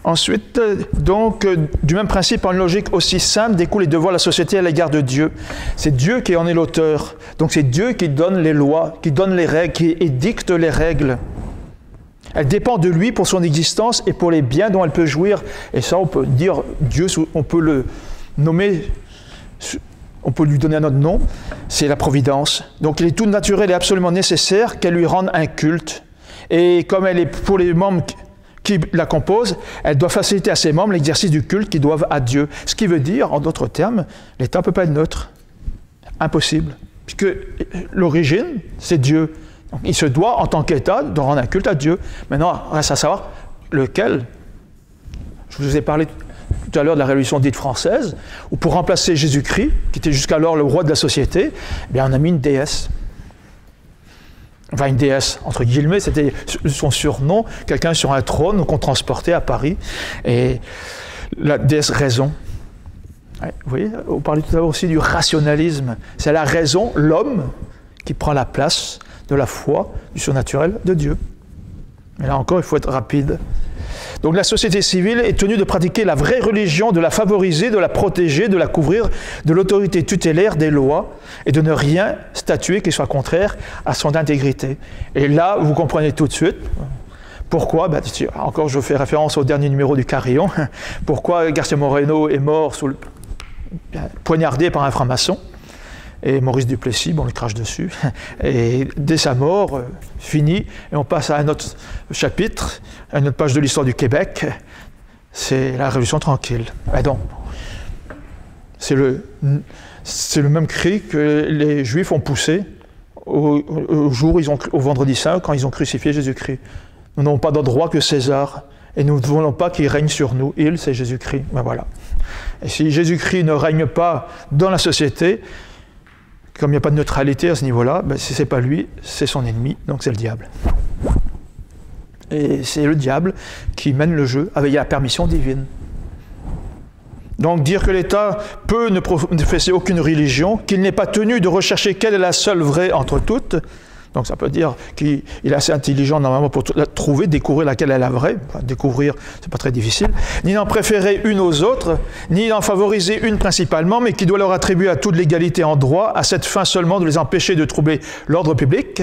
Ensuite, donc, du même principe, en une logique aussi simple, découle les devoirs de la société à l'égard de Dieu. C'est Dieu qui en est l'auteur. Donc, c'est Dieu qui donne les lois, qui donne les règles, qui édicte les règles. Elle dépend de lui pour son existence et pour les biens dont elle peut jouir. Et ça, on peut dire Dieu, on peut le nommer, on peut lui donner un autre nom, c'est la providence. Donc, il est tout naturel et absolument nécessaire qu'elle lui rende un culte. Et comme elle est pour les membres qui la composent, elle doit faciliter à ses membres l'exercice du culte qu'ils doivent à Dieu. Ce qui veut dire, en d'autres termes, l'État ne peut pas être neutre. Impossible. Puisque l'origine, c'est Dieu. Donc, il se doit, en tant qu'État, de rendre un culte à Dieu. Maintenant, reste à savoir lequel. Je vous ai parlé tout à l'heure de la Révolution dite française, où pour remplacer Jésus-Christ, qui était jusqu'alors le roi de la société, eh bien, on a mis une déesse. Enfin, une déesse, entre guillemets, c'était son surnom, quelqu'un sur un trône qu'on transportait à Paris, et la déesse raison. Ouais, vous voyez, on parlait tout à l'heure aussi du rationalisme. C'est la raison, l'homme, qui prend la place de la foi, du surnaturel de Dieu. Mais là encore, il faut être rapide. Donc la société civile est tenue de pratiquer la vraie religion, de la favoriser, de la protéger, de la couvrir de l'autorité tutélaire des lois et de ne rien statuer qui soit contraire à son intégrité. Et là, vous comprenez tout de suite pourquoi, encore je fais référence au dernier numéro du Carillon, pourquoi Garcia Moreno est mort poignardé par un franc-maçon. Et Maurice Duplessis, on le crache dessus. Et dès sa mort, fini, et on passe à un autre chapitre, à une autre page de l'histoire du Québec, c'est la Révolution tranquille. Et donc, c'est le même cri que les Juifs ont poussé au vendredi saint, quand ils ont crucifié Jésus-Christ. Nous n'avons pas d'autre droit que César, et nous ne voulons pas qu'il règne sur nous. Il, c'est Jésus-Christ. Ben voilà. Et si Jésus-Christ ne règne pas dans la société, comme il n'y a pas de neutralité à ce niveau-là, ben si ce n'est pas lui, c'est son ennemi, donc c'est le diable. Et c'est le diable qui mène le jeu avec la permission divine. Donc dire que l'État peut ne professer aucune religion, qu'il n'est pas tenu de rechercher quelle est la seule vraie entre toutes, donc ça peut dire qu'il est assez intelligent normalement pour trouver, découvrir laquelle est la vraie, enfin, découvrir, c'est pas très difficile, ni d'en préférer une aux autres, ni d'en favoriser une principalement, mais qui doit leur attribuer à toute l'égalité en droit, à cette fin seulement de les empêcher de troubler l'ordre public.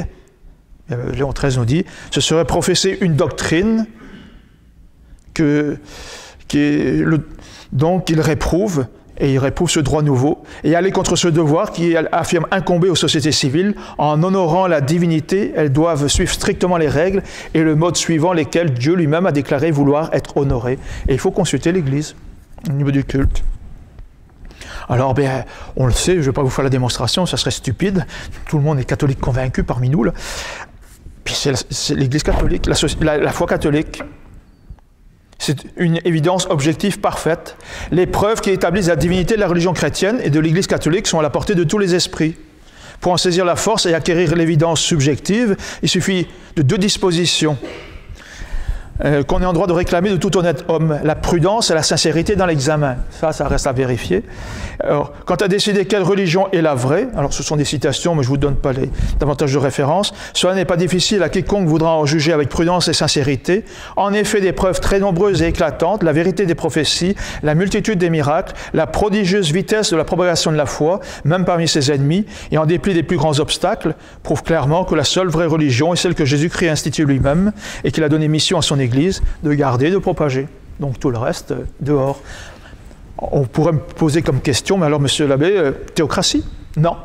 Léon XIII nous dit, ce serait professer une doctrine donc il réprouve, et il réprouve ce droit nouveau, et aller contre ce devoir qui affirme incomber aux sociétés civiles, en honorant la divinité, elles doivent suivre strictement les règles et le mode suivant lesquels Dieu lui-même a déclaré vouloir être honoré. Et il faut consulter l'Église au niveau du culte. Alors, on le sait, je ne vais pas vous faire la démonstration, ça serait stupide, tout le monde est catholique convaincu parmi nous, là. Puis c'est l'Église catholique, la foi catholique. C'est une évidence objective parfaite. Les preuves qui établissent la divinité de la religion chrétienne et de l'Église catholique sont à la portée de tous les esprits. Pour en saisir la force et acquérir l'évidence subjective, il suffit de deux dispositions qu'on est en droit de réclamer de tout honnête homme, la prudence et la sincérité dans l'examen. Ça reste à vérifier. Alors, quant à décider quelle religion est la vraie, alors ce sont des citations, mais je ne vous donne pas davantage de références, cela n'est pas difficile à quiconque voudra en juger avec prudence et sincérité. En effet, des preuves très nombreuses et éclatantes, la vérité des prophéties, la multitude des miracles, la prodigieuse vitesse de la propagation de la foi, même parmi ses ennemis, et en dépit des plus grands obstacles, prouvent clairement que la seule vraie religion est celle que Jésus-Christ a instituée lui-même et qu'il a donné mission à son Église de garder, de propager. Donc tout le reste, dehors. On pourrait me poser comme question, mais alors, monsieur l'abbé, théocratie? Non.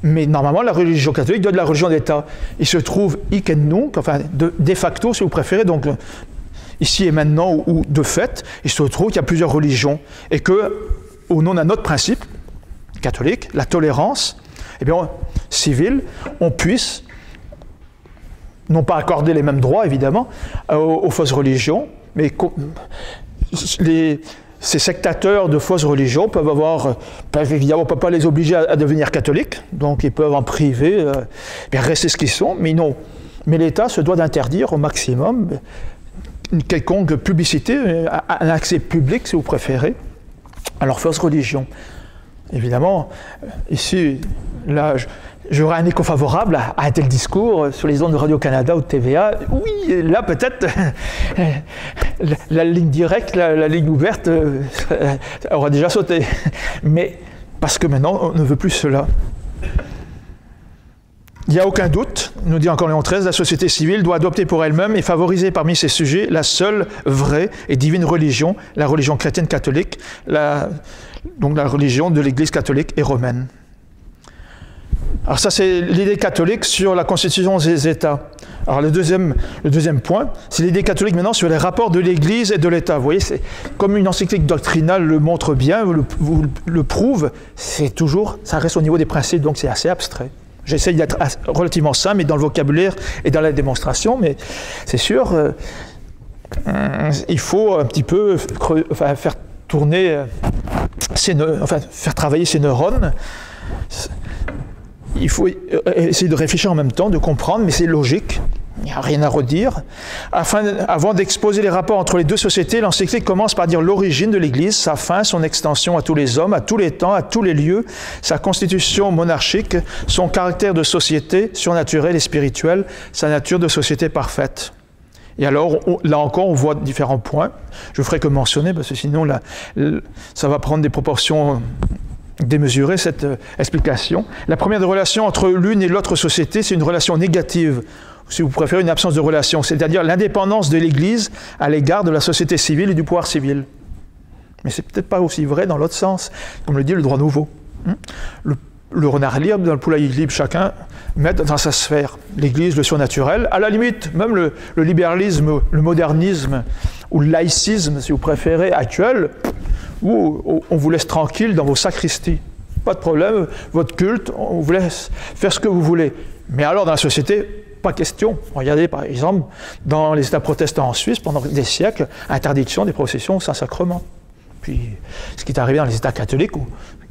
Mais normalement, la religion catholique doit être la religion d'État. Il se trouve hic et nunc, enfin, de facto, si vous préférez, donc ici et maintenant, ou de fait, il se trouve qu'il y a plusieurs religions, et que, au nom d'un autre principe, catholique, la tolérance, eh bien, civile, on puisse non pas accorder les mêmes droits, évidemment, aux fausses religions, mais ces sectateurs de fausses religions peuvent évidemment, on ne peut pas les obliger à devenir catholiques, donc ils peuvent en priver, rester ce qu'ils sont, mais non. Mais l'État se doit d'interdire au maximum une quelconque publicité, un accès public, si vous préférez, à leur fausse religion. Évidemment, ici, là, j'aurais un écho favorable à un tel discours sur les ondes de Radio-Canada ou de TVA. Oui, là, peut-être, la ligne directe, la ligne ouverte aura déjà sauté. Mais parce que maintenant, on ne veut plus cela. Il n'y a aucun doute, nous dit encore Léon XIII, la société civile doit adopter pour elle-même et favoriser parmi ses sujets la seule vraie et divine religion, la religion chrétienne catholique, donc la religion de l'Église catholique et romaine. Alors ça, c'est l'idée catholique sur la constitution des États. Alors le deuxième point, c'est l'idée catholique maintenant sur les rapports de l'Église et de l'État. Vous voyez, c'est comme une encyclique doctrinale le montre bien, vous le prouve, ça reste au niveau des principes, donc c'est assez abstrait. J'essaye d'être relativement simple, mais dans le vocabulaire et dans la démonstration, mais c'est sûr, il faut un petit peu faire tourner, faire travailler ses neurones. Il faut essayer de réfléchir en même temps, de comprendre, mais c'est logique, il n'y a rien à redire. Avant d'exposer les rapports entre les deux sociétés, l'encyclique commence par dire l'origine de l'Église, sa fin, son extension à tous les hommes, à tous les temps, à tous les lieux, sa constitution monarchique, son caractère de société surnaturelle et spirituelle, sa nature de société parfaite. Et alors, là encore, on voit différents points. Je ne ferai que mentionner, parce que sinon, là, ça va prendre des proportions démesurées, cette explication. La première des relations entre l'une et l'autre société, c'est une relation négative, ou si vous préférez, une absence de relation, c'est-à-dire l'indépendance de l'Église à l'égard de la société civile et du pouvoir civil. Mais c'est peut-être pas aussi vrai dans l'autre sens, comme le dit le droit nouveau. Le renard libre, dans le poulailler libre, chacun met dans sa sphère l'Église, le surnaturel. À la limite, même le libéralisme, le modernisme, ou le laïcisme, si vous préférez, actuel, où on vous laisse tranquille dans vos sacristies. Pas de problème, votre culte, on vous laisse faire ce que vous voulez. Mais alors, dans la société, pas question. Regardez, par exemple, dans les États protestants en Suisse, pendant des siècles, interdiction des processions sans sacrement. Puis, ce qui est arrivé dans les États catholiques, ou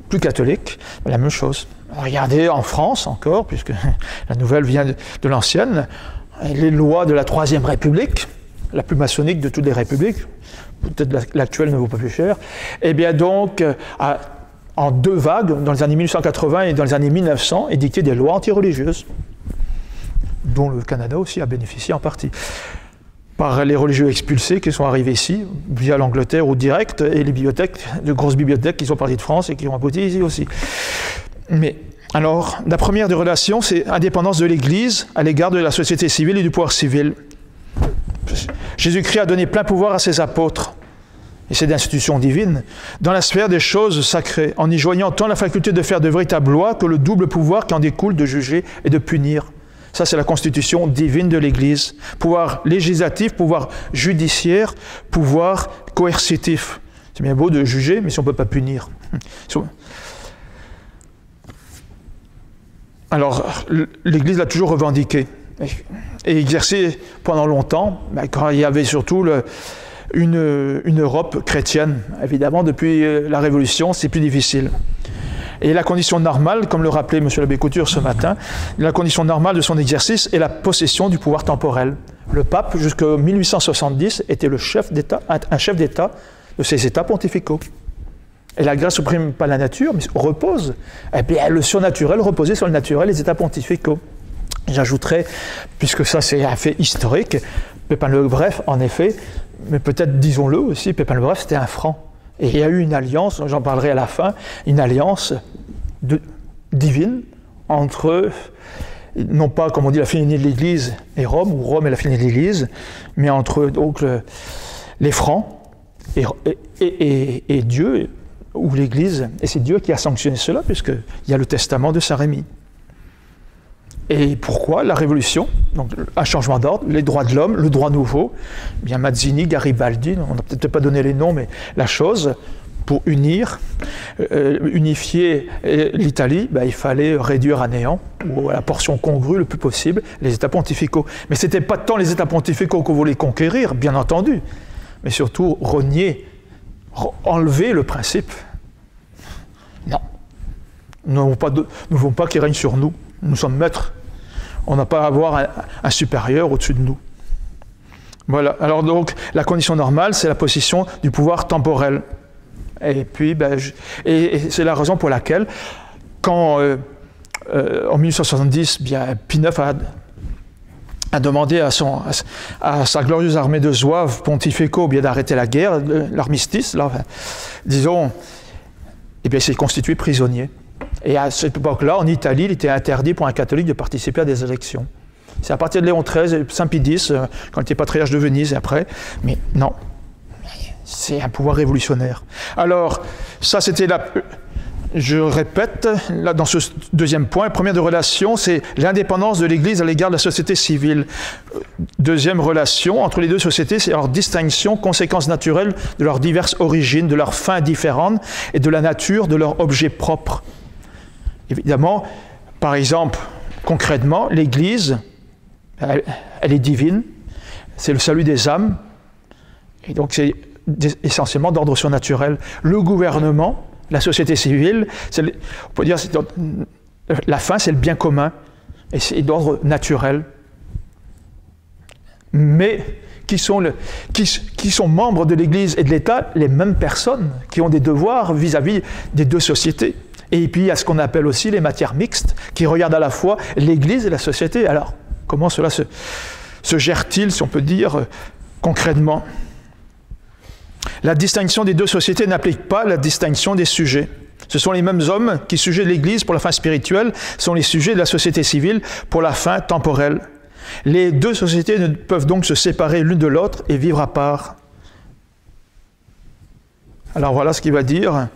plus catholiques, la même chose. Regardez en France encore, puisque la nouvelle vient de l'ancienne, les lois de la Troisième République, la plus maçonnique de toutes les républiques, peut-être l'actuelle ne vaut pas plus cher, et bien donc, en deux vagues, dans les années 1880 et dans les années 1900, édicté des lois antireligieuses, dont le Canada aussi a bénéficié en partie, par les religieux expulsés qui sont arrivés ici, via l'Angleterre ou direct, et les bibliothèques, de grosses bibliothèques qui sont parties de France et qui ont abouti ici aussi. Mais, alors, la première des relations, c'est indépendance de l'Église à l'égard de la société civile et du pouvoir civil. Jésus-Christ a donné plein pouvoir à ses apôtres, et c'est d'institution divine, dans la sphère des choses sacrées, en y joignant tant la faculté de faire de véritables lois que le double pouvoir qui en découle de juger et de punir. Ça, c'est la constitution divine de l'Église. Pouvoir législatif, pouvoir judiciaire, pouvoir coercitif. C'est bien beau de juger, mais si on ne peut pas punir. Alors, l'Église l'a toujours revendiqué et exercé pendant longtemps, quand il y avait surtout une Europe chrétienne. Évidemment, depuis la Révolution, c'est plus difficile. Et la condition normale, comme le rappelait M. l'abbé Couture ce matin, la condition normale de son exercice est la possession du pouvoir temporel. Le pape, jusqu'en 1870, était un chef d'État de ces États pontificaux. Et la grâce supprime pas la nature, mais repose. Et bien, le surnaturel reposait sur le naturel, les États pontificaux. J'ajouterais, puisque ça c'est un fait historique, Pépin le Bref, en effet, mais peut-être disons-le aussi, Pépin le Bref c'était un franc. Et il y a eu une alliance, j'en parlerai à la fin, une alliance divine entre, non pas comme on dit la finalité de l'Église et Rome, ou Rome est la finalité de l'Église, mais entre donc les francs et Dieu, ou l'Église, et c'est Dieu qui a sanctionné cela, puisqu'il y a le testament de Saint-Rémy. Et pourquoi la Révolution? Donc un changement d'ordre, les droits de l'homme, le droit nouveau, eh bien Mazzini, Garibaldi, on n'a peut-être pas donné les noms, mais la chose, pour unifier l'Italie, il fallait réduire à néant, ou à la portion congrue le plus possible, les États pontificaux. Mais ce n'était pas tant les États pontificaux qu'on voulait conquérir, bien entendu, mais surtout renier, enlever le principe. Non. Nous ne voulons pas qu'il règne sur nous. Nous sommes maîtres. On n'a pas à avoir un supérieur au-dessus de nous. Voilà. Alors donc, la condition normale, c'est la possession du pouvoir temporel. Et puis, c'est la raison pour laquelle, quand en 1870, Pie IX a demandé à sa glorieuse armée de zouaves pontificaux d'arrêter la guerre, l'armistice, disons, il s'est constitué prisonnier. Et à cette époque-là, en Italie, il était interdit pour un catholique de participer à des élections. C'est à partir de Léon XIII, Saint Pie X, quand il était patriarche de Venise et après, mais non, c'est un pouvoir révolutionnaire. Alors, ça c'était je répète, là dans ce deuxième point, première de relation, c'est l'indépendance de l'Église à l'égard de la société civile. Deuxième relation, entre les deux sociétés, c'est leur distinction, conséquence naturelle de leurs diverses origines, de leurs fins différentes et de la nature de leurs objets propres. Évidemment, par exemple, concrètement, l'Église, elle est divine, c'est le salut des âmes, et donc c'est essentiellement d'ordre surnaturel. Le gouvernement, la société civile, on peut dire la fin, c'est le bien commun, et c'est d'ordre naturel. Mais qui sont membres de l'Église et de l'État, les mêmes personnes, qui ont des devoirs vis-à-vis des deux sociétés. Et puis il y a ce qu'on appelle aussi les matières mixtes, qui regardent à la fois l'Église et la société. Alors, comment cela se gère-t-il, si on peut dire, concrètement? La distinction des deux sociétés n'applique pas la distinction des sujets. Ce sont les mêmes hommes qui, sujets de l'Église pour la fin spirituelle, sont les sujets de la société civile pour la fin temporelle. Les deux sociétés ne peuvent donc se séparer l'une de l'autre et vivre à part. Alors voilà ce qu'il va dire.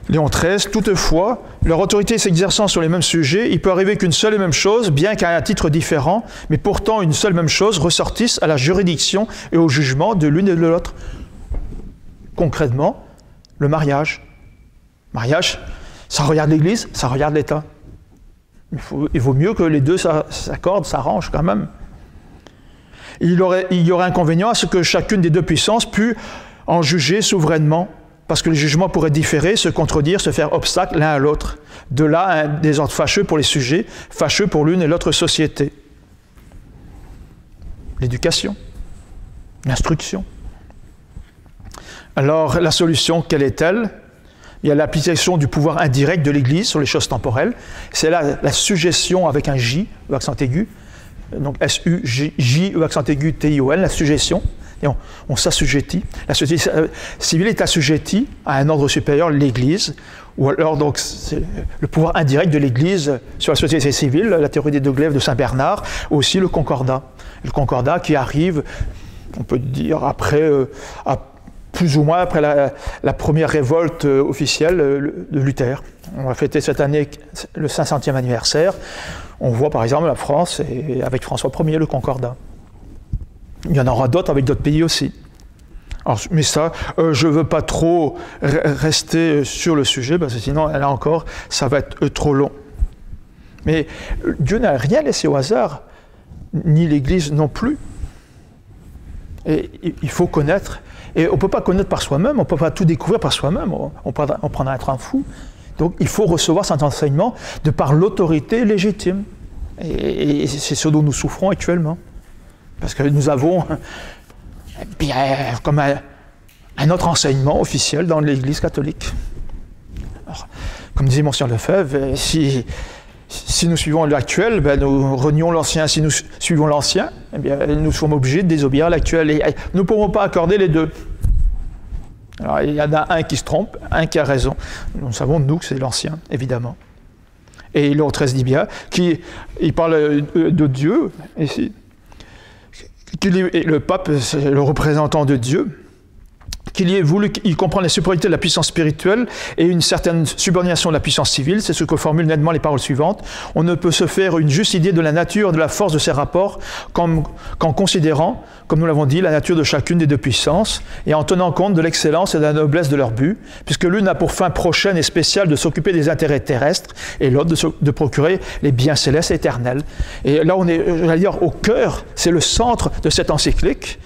Léon XIII, toutefois, leur autorité s'exerçant sur les mêmes sujets, il peut arriver qu'une seule et même chose, bien qu'à un titre différent, mais pourtant une seule et même chose, ressortisse à la juridiction et au jugement de l'une et de l'autre. Concrètement, le mariage. Mariage, ça regarde l'Église, ça regarde l'État. Il vaut mieux que les deux s'accordent, s'arrangent quand même. Il y aurait inconvénient à ce que chacune des deux puissances pût en juger souverainement, parce que les jugements pourraient différer, se contredire, se faire obstacle l'un à l'autre. De là, un désordre fâcheux pour les sujets, fâcheux pour l'une et l'autre société. L'éducation, l'instruction. Alors, la solution, quelle est-elle? Il y a l'application du pouvoir indirect de l'Église sur les choses temporelles. C'est là la suggestion avec un J, E accent aigu, donc S-U-J, E accent aigu, T-I-O-N, la suggestion. Et on s'assujettit. La société civile est assujettie à un ordre supérieur, l'Église, ou alors donc c'est le pouvoir indirect de l'Église sur la société civile, la théorie des deux glaives de Saint Bernard, aussi le Concordat. Le Concordat qui arrive, on peut dire, après, plus ou moins après la première révolte officielle de Luther. On va fêter cette année le 500e anniversaire. On voit par exemple la France, et avec François Ier, le Concordat. Il y en aura d'autres avec d'autres pays aussi. Alors, mais ça, je ne veux pas trop rester sur le sujet, parce que sinon, là encore, ça va être trop long. Mais Dieu n'a rien laissé au hasard, ni l'Église non plus. Et il faut connaître. Et on ne peut pas connaître par soi-même, on ne peut pas tout découvrir par soi-même, on prendra être un fou. Donc il faut recevoir cet enseignement de par l'autorité légitime. Et c'est ce dont nous souffrons actuellement. Parce que nous avons comme un autre enseignement officiel dans l'Église catholique. Alors, comme disait Monseigneur Lefebvre, si nous suivons l'actuel, ben nous renions l'ancien. Si nous suivons l'ancien, eh bien, nous sommes obligés de désobéir à l'actuel. Et nous ne pourrons pas accorder les deux. Alors, il y en a un qui se trompe, un qui a raison. Nous savons, nous, que c'est l'ancien, évidemment. Et Léon XIII dit bien, il parle de Dieu, ici. Le pape, c'est le représentant de Dieu, qu'il y ait voulu, il comprend la supériorité de la puissance spirituelle et une certaine subordination de la puissance civile. C'est ce que formulent nettement les paroles suivantes. On ne peut se faire une juste idée de la nature et de la force de ces rapports qu'en considérant, comme nous l'avons dit, la nature de chacune des deux puissances et en tenant compte de l'excellence et de la noblesse de leur but, puisque l'une a pour fin prochaine et spéciale de s'occuper des intérêts terrestres et l'autre de procurer les biens célestes et éternels. Et là, on est, j'allais dire, au cœur, c'est le centre de cette encyclique.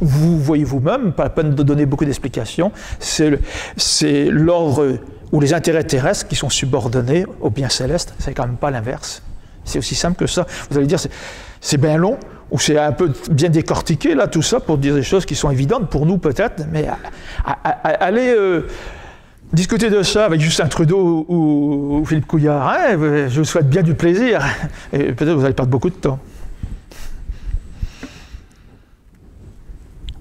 Vous voyez vous-même, pas la peine de donner beaucoup d'explications, c'est l'ordre ou les intérêts terrestres qui sont subordonnés aux biens célestes, c'est quand même pas l'inverse. C'est aussi simple que ça. Vous allez dire, c'est bien long, ou c'est un peu bien décortiqué, là, tout ça, pour dire des choses qui sont évidentes pour nous peut-être, mais allez discuter de ça avec Justin Trudeau ou Philippe Couillard, hein, je vous souhaite bien du plaisir, et peut-être vous allez perdre beaucoup de temps.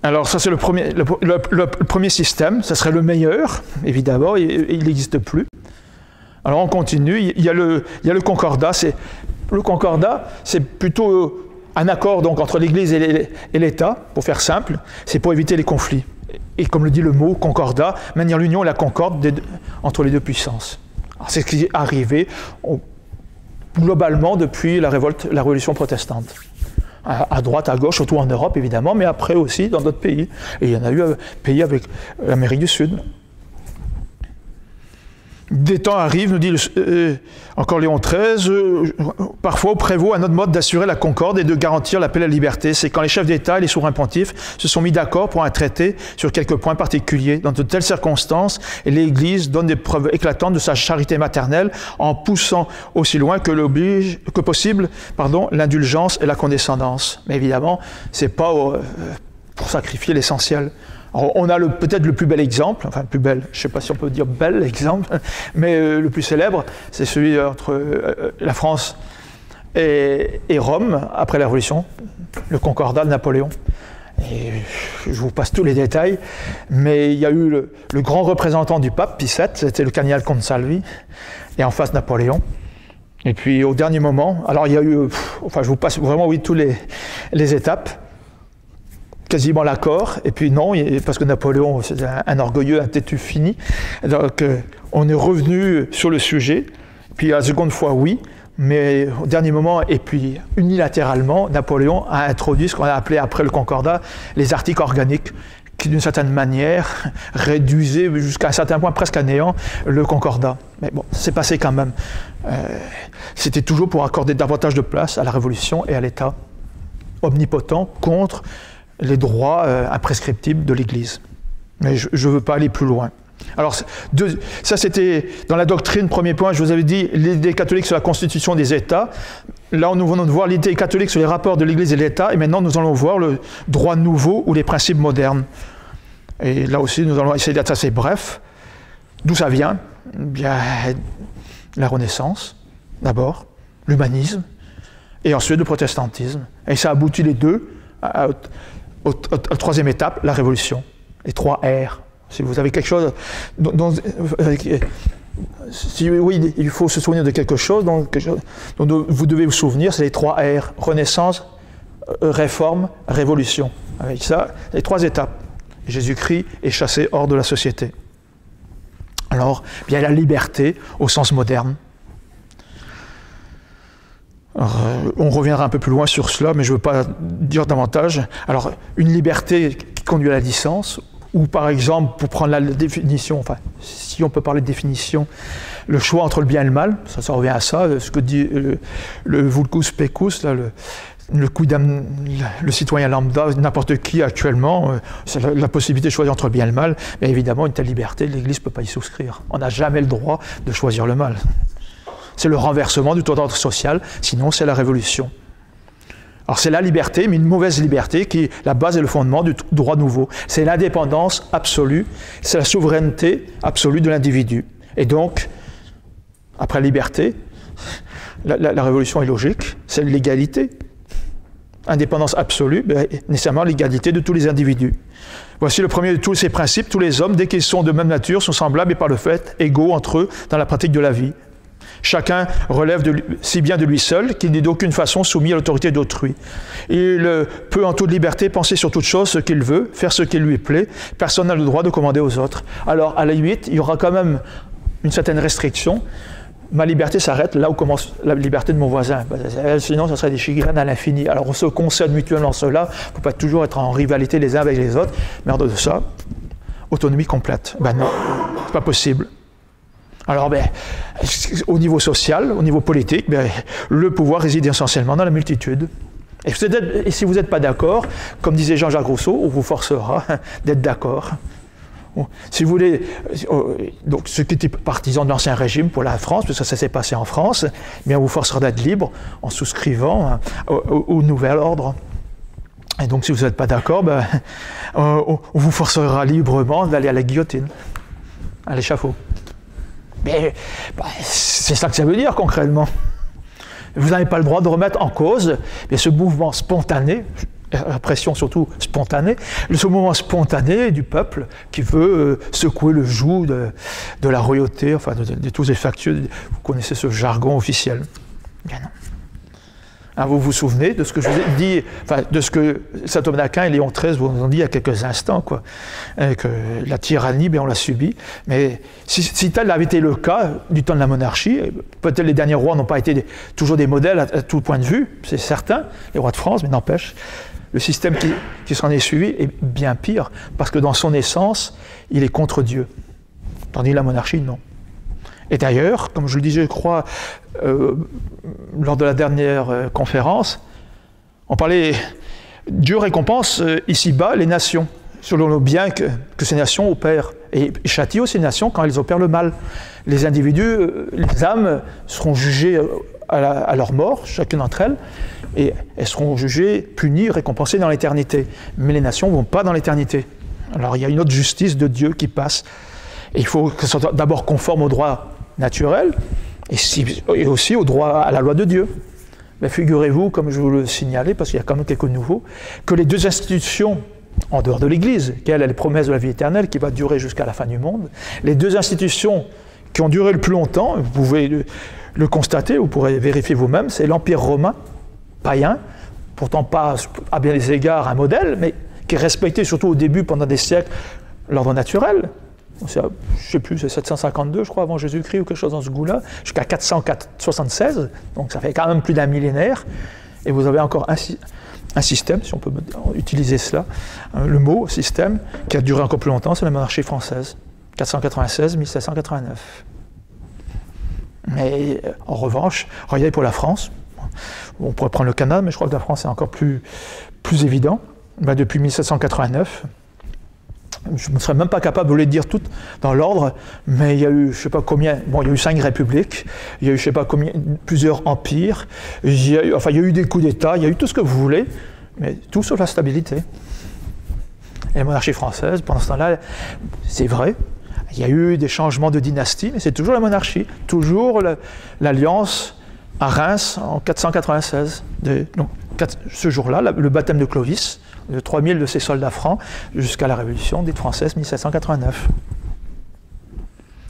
Alors ça c'est le premier système, ça serait le meilleur, évidemment, il n'existe plus. Alors on continue, il y a le Concordat, le Concordat c'est plutôt un accord donc, entre l'Église et l'État, pour faire simple, c'est pour éviter les conflits. Et comme le dit le mot Concordat, maintenir l'union et la concorde entre les deux puissances. C'est ce qui est arrivé globalement depuis la Révolution protestante. À droite, à gauche, surtout en Europe évidemment, mais après aussi dans d'autres pays. Et il y en a eu pays avec l'Amérique du Sud. Des temps arrivent, nous dit encore Léon XIII, parfois prévaut un autre mode d'assurer la concorde et de garantir la paix et la liberté. C'est quand les chefs d'État et les souverains pontifes se sont mis d'accord pour un traité sur quelques points particuliers. Dans de telles circonstances, l'Église donne des preuves éclatantes de sa charité maternelle en poussant aussi loin que possible l'indulgence et la condescendance. Mais évidemment, ce n'est pas pour sacrifier l'essentiel. Alors, on a peut-être le plus bel exemple, enfin le plus bel, je ne sais pas si on peut dire bel exemple, mais le plus célèbre, c'est celui entre la France et Rome, après la Révolution, le Concordat de Napoléon. Et je vous passe tous les détails, mais il y a eu le grand représentant du pape, Pie VII, c'était le cardinal Consalvi, et en face Napoléon. Et puis au dernier moment, alors il y a eu, enfin je vous passe vraiment oui tous les étapes, quasiment l'accord, et puis non, parce que Napoléon c'est un orgueilleux, un têtu fini, donc on est revenu sur le sujet, puis la seconde fois oui, mais au dernier moment, et puis unilatéralement, Napoléon a introduit ce qu'on a appelé après le Concordat les articles organiques, qui d'une certaine manière réduisaient jusqu'à un certain point, presque à néant, le Concordat. Mais bon, c'est passé quand même. C'était toujours pour accorder davantage de place à la Révolution et à l'État omnipotent contre les droits imprescriptibles de l'Église. Mais je ne veux pas aller plus loin. Alors, ça c'était dans la doctrine, premier point, je vous avais dit l'idée catholique sur la constitution des États. Là, nous venons de voir l'idée catholique sur les rapports de l'Église et de l'État, et maintenant nous allons voir le droit nouveau ou les principes modernes. Et là aussi, nous allons essayer d'être assez bref. D'où ça vient? Bien, la Renaissance, d'abord, l'humanisme, et ensuite le protestantisme. Et ça aboutit les deux à la troisième étape, la Révolution, les 3 R. Si vous avez quelque chose oui, il faut se souvenir de quelque chose dont vous devez vous souvenir, c'est les 3 R, Renaissance, Réforme, Révolution. Avec ça, les 3 étapes. Jésus-Christ est chassé hors de la société. Alors, bien la liberté au sens moderne. Alors, on reviendra un peu plus loin sur cela, mais je ne veux pas dire davantage. Alors, une liberté qui conduit à la licence, ou par exemple, pour prendre la définition, enfin, si on peut parler de définition, le choix entre le bien et le mal, ça revient à ça, ce que dit le vulgus pecus, là, le citoyen lambda, n'importe qui actuellement, c'est la possibilité de choisir entre le bien et le mal, mais évidemment, une telle liberté, l'Église ne peut pas y souscrire. On n'a jamais le droit de choisir le mal. C'est le renversement du ordre social, sinon c'est la révolution. Alors c'est la liberté, mais une mauvaise liberté qui est la base et le fondement du droit nouveau. C'est l'indépendance absolue, c'est la souveraineté absolue de l'individu. Et donc, après la liberté, la révolution est logique, c'est l'égalité. Indépendance absolue, nécessairement l'égalité de tous les individus. Voici le premier de tous ces principes. Tous les hommes, dès qu'ils sont de même nature, sont semblables et par le fait égaux entre eux dans la pratique de la vie. Chacun relève si bien de lui seul qu'il n'est d'aucune façon soumis à l'autorité d'autrui. Il peut en toute liberté penser sur toute chose ce qu'il veut, faire ce qui lui plaît. Personne n'a le droit de commander aux autres. Alors, à la limite, il y aura quand même une certaine restriction. Ma liberté s'arrête là où commence la liberté de mon voisin. Sinon, ça serait des chicanes à l'infini. Alors, on se concerne mutuellement cela. Il ne faut pas toujours être en rivalité les uns avec les autres. Mais en dehors de ça, autonomie complète. Ben non, c'est pas possible. Alors, au niveau social, au niveau politique, le pouvoir réside essentiellement dans la multitude. Et si vous n'êtes pas d'accord, comme disait Jean-Jacques Rousseau, on vous forcera d'être d'accord. Si vous voulez, donc ceux qui étaient partisans de l'Ancien Régime pour la France, parce que ça s'est passé en France, mais on vous forcera d'être libre en souscrivant au nouvel ordre. Et donc, si vous n'êtes pas d'accord, on vous forcera librement d'aller à la guillotine, à l'échafaud. Mais c'est ça que ça veut dire concrètement. Vous n'avez pas le droit de remettre en cause ce mouvement spontané, répression surtout spontanée, ce mouvement spontané du peuple qui veut secouer le joug de la royauté, enfin de tous les factieux. Vous connaissez ce jargon officiel. Bien non. Alors vous vous souvenez de ce que je vous ai dit, enfin de ce que saint Thomas d'Aquin et Léon XIII vous ont dit il y a quelques instants, quoi, que la tyrannie, on l'a subie. Mais si tel avait été le cas du temps de la monarchie, peut-être les derniers rois n'ont pas été toujours des modèles à tout point de vue, c'est certain, les rois de France, mais n'empêche, le système qui s'en est suivi est bien pire, parce que dans son essence, il est contre Dieu. Tandis que la monarchie, non. Et d'ailleurs, comme je le disais, je crois, lors de la dernière conférence, on parlait, Dieu récompense ici-bas les nations, selon le bien que ces nations opèrent, et châtie aussi ces nations quand elles opèrent le mal. Les individus, les âmes seront jugées à leur mort, chacune d'entre elles, et elles seront jugées, punies, récompensées dans l'éternité. Mais les nations ne vont pas dans l'éternité. Alors il y a une autre justice de Dieu qui passe. Et il faut que ce soit d'abord conforme au droit naturel et aussi au droit à la loi de Dieu. Mais figurez-vous, comme je vous le signalais, parce qu'il y a quand même quelques nouveaux, que les deux institutions, en dehors de l'Église, qui elle est promesse de la vie éternelle, qui va durer jusqu'à la fin du monde, les deux institutions qui ont duré le plus longtemps, vous pouvez le constater, vous pourrez vérifier vous-même, c'est l'Empire romain, païen, pourtant pas à bien des égards un modèle, mais qui est respecté surtout au début, pendant des siècles, l'ordre naturel. Je ne sais plus, c'est 752, je crois, avant Jésus-Christ, ou quelque chose dans ce goût-là, jusqu'à 476, donc ça fait quand même plus d'un millénaire, et vous avez encore un système, si on peut utiliser cela, le mot système, qui a duré encore plus longtemps, c'est la monarchie française, 496-1789. Mais en revanche, regardez pour la France, on pourrait prendre le Canada, mais je crois que la France est encore plus évident, depuis 1789, je ne serais même pas capable de les dire toutes dans l'ordre, mais il y a eu, je ne sais pas combien, bon, il y a eu 5 républiques, il y a eu, je ne sais pas combien, plusieurs empires, il y a eu des coups d'État, il y a eu tout ce que vous voulez, mais tout sauf la stabilité. Et la monarchie française, pendant ce temps-là, c'est vrai, il y a eu des changements de dynastie, mais c'est toujours la monarchie, toujours l'alliance à Reims en 496. Donc, ce jour-là, le baptême de Clovis, de 3000 de ses soldats francs jusqu'à la Révolution dite française 1789.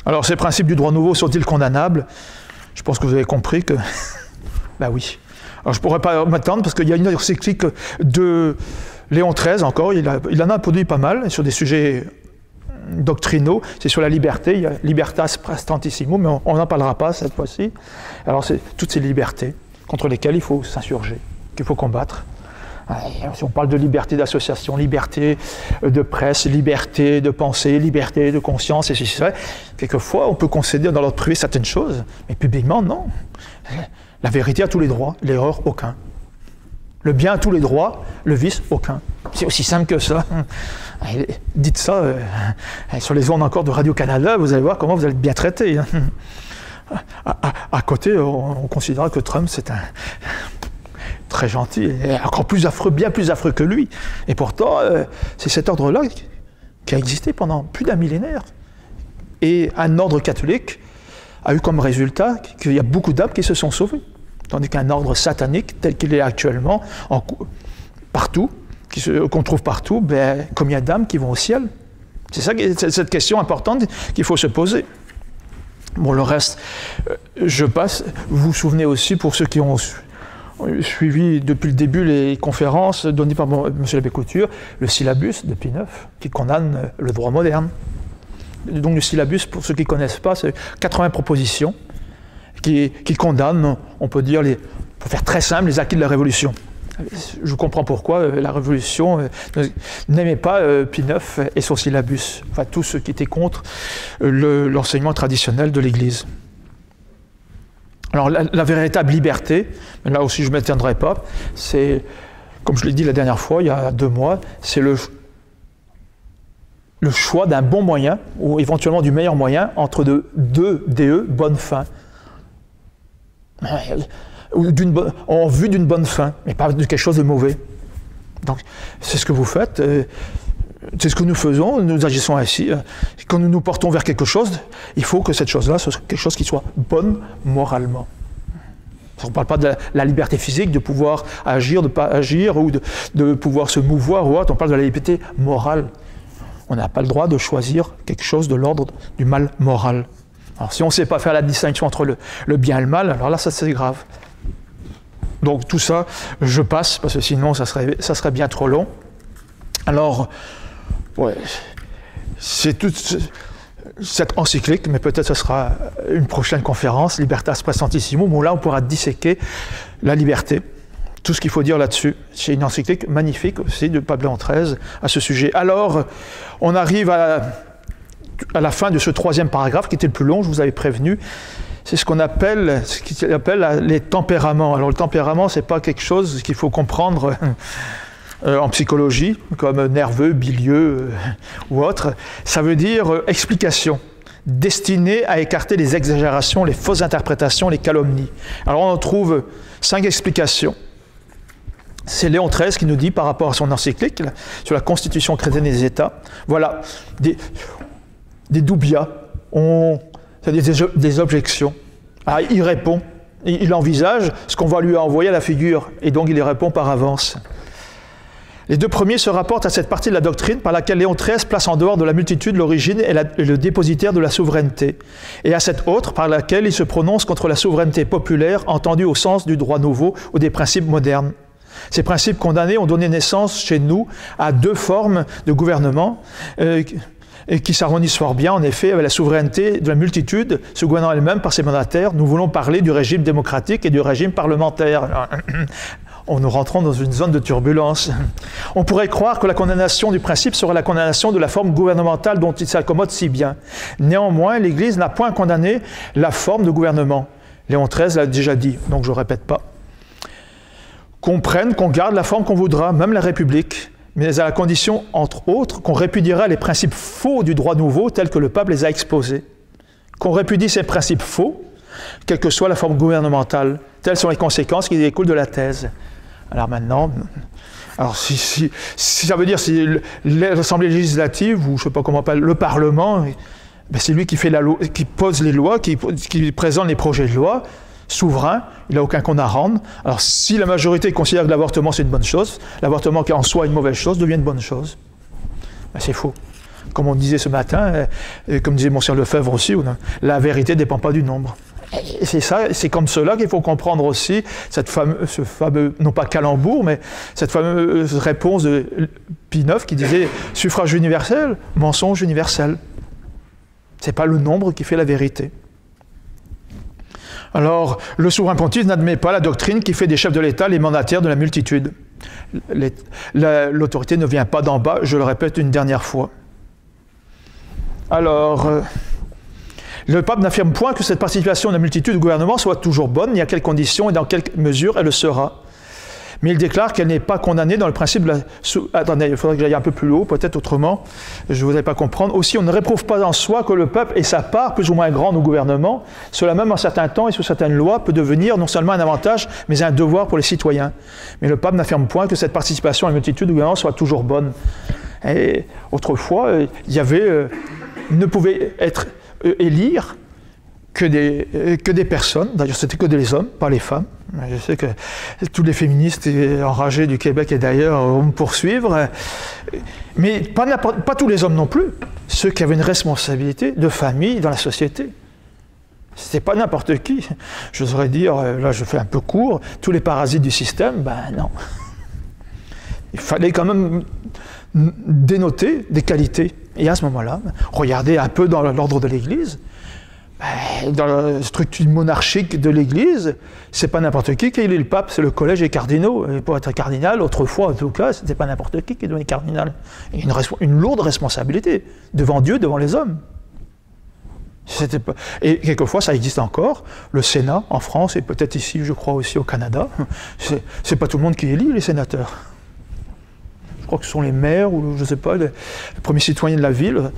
Alors ces principes du droit nouveau sont-ils condamnables? Je pense que vous avez compris que... ben oui. Alors je ne pourrais pas m'attendre parce qu'il y a une encyclique de Léon XIII encore, il en a produit pas mal sur des sujets doctrinaux, c'est sur la liberté, il y a Libertas Praestantissimo, mais on n'en parlera pas cette fois-ci. Alors c'est toutes ces libertés contre lesquelles il faut s'insurger, qu'il faut combattre. Si on parle de liberté d'association, liberté de presse, liberté de pensée, liberté de conscience, et ceci, ça, quelquefois on peut concéder dans l'ordre privé certaines choses, mais publiquement, non. La vérité a tous les droits, l'erreur, aucun. Le bien a tous les droits, le vice, aucun. C'est aussi simple que ça. Dites ça sur les ondes encore de Radio-Canada, vous allez voir comment vous allez être bien traité. À côté, on considère que Trump, c'est un... très gentil, et encore plus affreux, bien plus affreux que lui. Et pourtant, c'est cet ordre-là qui a existé pendant plus d'un millénaire. Et un ordre catholique a eu comme résultat qu'il y a beaucoup d'âmes qui se sont sauvées. Tandis qu'un ordre satanique, tel qu'il est actuellement, partout, qu'on trouve partout, ben, combien d'âmes qui vont au ciel? C'est ça, cette question importante qu'il faut se poser. Bon, le reste, je passe. Vous vous souvenez aussi, pour ceux qui ont suivi depuis le début les conférences données par M. l'abbé Couture, le syllabus de Pie IX, qui condamne le droit moderne. Donc le syllabus, pour ceux qui ne connaissent pas, c'est 80 propositions qui condamnent, on peut dire, pour faire très simple, les acquis de la Révolution. Je comprends pourquoi la Révolution n'aimait pas Pie IX et son syllabus, enfin tous ceux qui étaient contre l'enseignement traditionnel de l'Église. Alors la véritable liberté, là aussi je ne m'éteindrai pas, c'est, comme je l'ai dit la dernière fois, il y a 2 mois, c'est le choix d'un bon moyen, ou éventuellement du meilleur moyen, entre deux DE, bonne fin. Ou en vue d'une bonne fin, mais pas de quelque chose de mauvais. Donc c'est ce que vous faites, c'est ce que nous faisons, nous agissons ainsi. Quand nous nous portons vers quelque chose, il faut que cette chose-là soit quelque chose qui soit bonne moralement. On ne parle pas de la liberté physique, de pouvoir agir, de ne pas agir, ou de pouvoir se mouvoir ou autre, on parle de la liberté morale. On n'a pas le droit de choisir quelque chose de l'ordre du mal moral. Alors si on ne sait pas faire la distinction entre le bien et le mal, alors là ça c'est grave. Donc tout ça, je passe, parce que sinon ça serait bien trop long. Alors, ouais, c'est toute cette encyclique, mais peut-être ce sera une prochaine conférence, Libertas Praestantissimo, où là on pourra disséquer la liberté, tout ce qu'il faut dire là-dessus. C'est une encyclique magnifique aussi de Pape Léon XIII à ce sujet. Alors, on arrive à la fin de ce 3e paragraphe, qui était le plus long, je vous avais prévenu. C'est ce qu'on appelle, les tempéraments. Alors le tempérament, c'est pas quelque chose qu'il faut comprendre en psychologie, comme nerveux, bilieux ou autre. Ça veut dire explication, destinée à écarter les exagérations, les fausses interprétations, les calomnies. Alors on en trouve 5 explications. C'est Léon XIII qui nous dit, par rapport à son encyclique sur la constitution chrétienne des États, voilà, des doubias, c'est des objections. Ah, il répond, Il envisage ce qu'on va lui envoyer à la figure, et donc il y répond par avance. Les deux premiers se rapportent à cette partie de la doctrine par laquelle Léon XIII place en dehors de la multitude l'origine et le dépositaire de la souveraineté, et à cette autre par laquelle il se prononce contre la souveraineté populaire entendue au sens du droit nouveau ou des principes modernes. Ces principes condamnés ont donné naissance chez nous à deux formes de gouvernement et qui s'harmonisent fort bien, en effet, avec la souveraineté de la multitude, se gouvernant elle-même par ses mandataires. Nous voulons parler du régime démocratique et du régime parlementaire. Nous rentrons dans une zone de turbulence. On pourrait croire que la condamnation du principe sera la condamnation de la forme gouvernementale dont il s'accommode si bien. Néanmoins, l'Église n'a point condamné la forme de gouvernement. Léon XIII l'a déjà dit, donc je ne répète pas. Qu'on prenne, qu'on garde la forme qu'on voudra, même la République, mais à la condition, entre autres, qu'on répudiera les principes faux du droit nouveau tels que le pape les a exposés. Qu'on répudie ces principes faux, quelle que soit la forme gouvernementale. Telles sont les conséquences qui découlent de la thèse. Alors maintenant, si ça veut dire si l'Assemblée législative, ou je ne sais pas comment on appelle, le Parlement, ben c'est lui qui fait la loi, qui pose les lois, qui présente les projets de loi, souverain, il n'a aucun compte à rendre. Alors si la majorité considère que l'avortement c'est une bonne chose, l'avortement qui est en soi une mauvaise chose devient une bonne chose. Ben, c'est faux. Comme on disait ce matin, et comme disait Monseigneur Lefebvre aussi, la vérité ne dépend pas du nombre. Et c'est ça, c'est comme cela qu'il faut comprendre aussi ce fameux, non pas calembour, mais cette fameuse réponse de Pie IX qui disait « suffrage universel, mensonge universel ». Ce n'est pas le nombre qui fait la vérité. Alors, le souverain pontife n'admet pas la doctrine qui fait des chefs de l'État les mandataires de la multitude. L'autorité ne vient pas d'en bas, je le répète une dernière fois. Alors, le pape n'affirme point que cette participation de la multitude au gouvernement soit toujours bonne, ni à quelles conditions et dans quelle mesure elle le sera. Mais il déclare qu'elle n'est pas condamnée dans le principe de la... Attendez, il faudrait que j'aille un peu plus haut, peut-être autrement, je ne voudrais pas comprendre. Aussi, on ne réprouve pas en soi que le peuple ait sa part plus ou moins grande au gouvernement. Cela même en certains temps et sous certaines lois peut devenir non seulement un avantage, mais un devoir pour les citoyens. Mais le pape n'affirme point que cette participation à la multitude au gouvernement soit toujours bonne. Et autrefois, il y avait... il ne pouvait être élire que des personnes, d'ailleurs c'était que des hommes, pas les femmes. Je sais que tous les féministes enragés du Québec et d'ailleurs vont me poursuivre, mais pas tous les hommes non plus, ceux qui avaient une responsabilité de famille dans la société. C'était pas n'importe qui. J'oserais dire, là je fais un peu court, tous les parasites du système, ben non. Il fallait quand même dénoter des qualités. Et à ce moment-là, regardez un peu dans l'ordre de l'Église, dans la structure monarchique de l'Église, c'est pas n'importe qui est le pape, c'est le collège des cardinaux. Et pour être cardinal, autrefois en tout cas, c'était pas n'importe qui devenait cardinal. Et une lourde responsabilité, devant Dieu, devant les hommes. Et quelquefois, ça existe encore, le Sénat en France, et peut-être ici, je crois aussi au Canada, c'est pas tout le monde qui élit les sénateurs. Je crois que ce sont les maires, ou je ne sais pas, les premiers citoyens de la ville,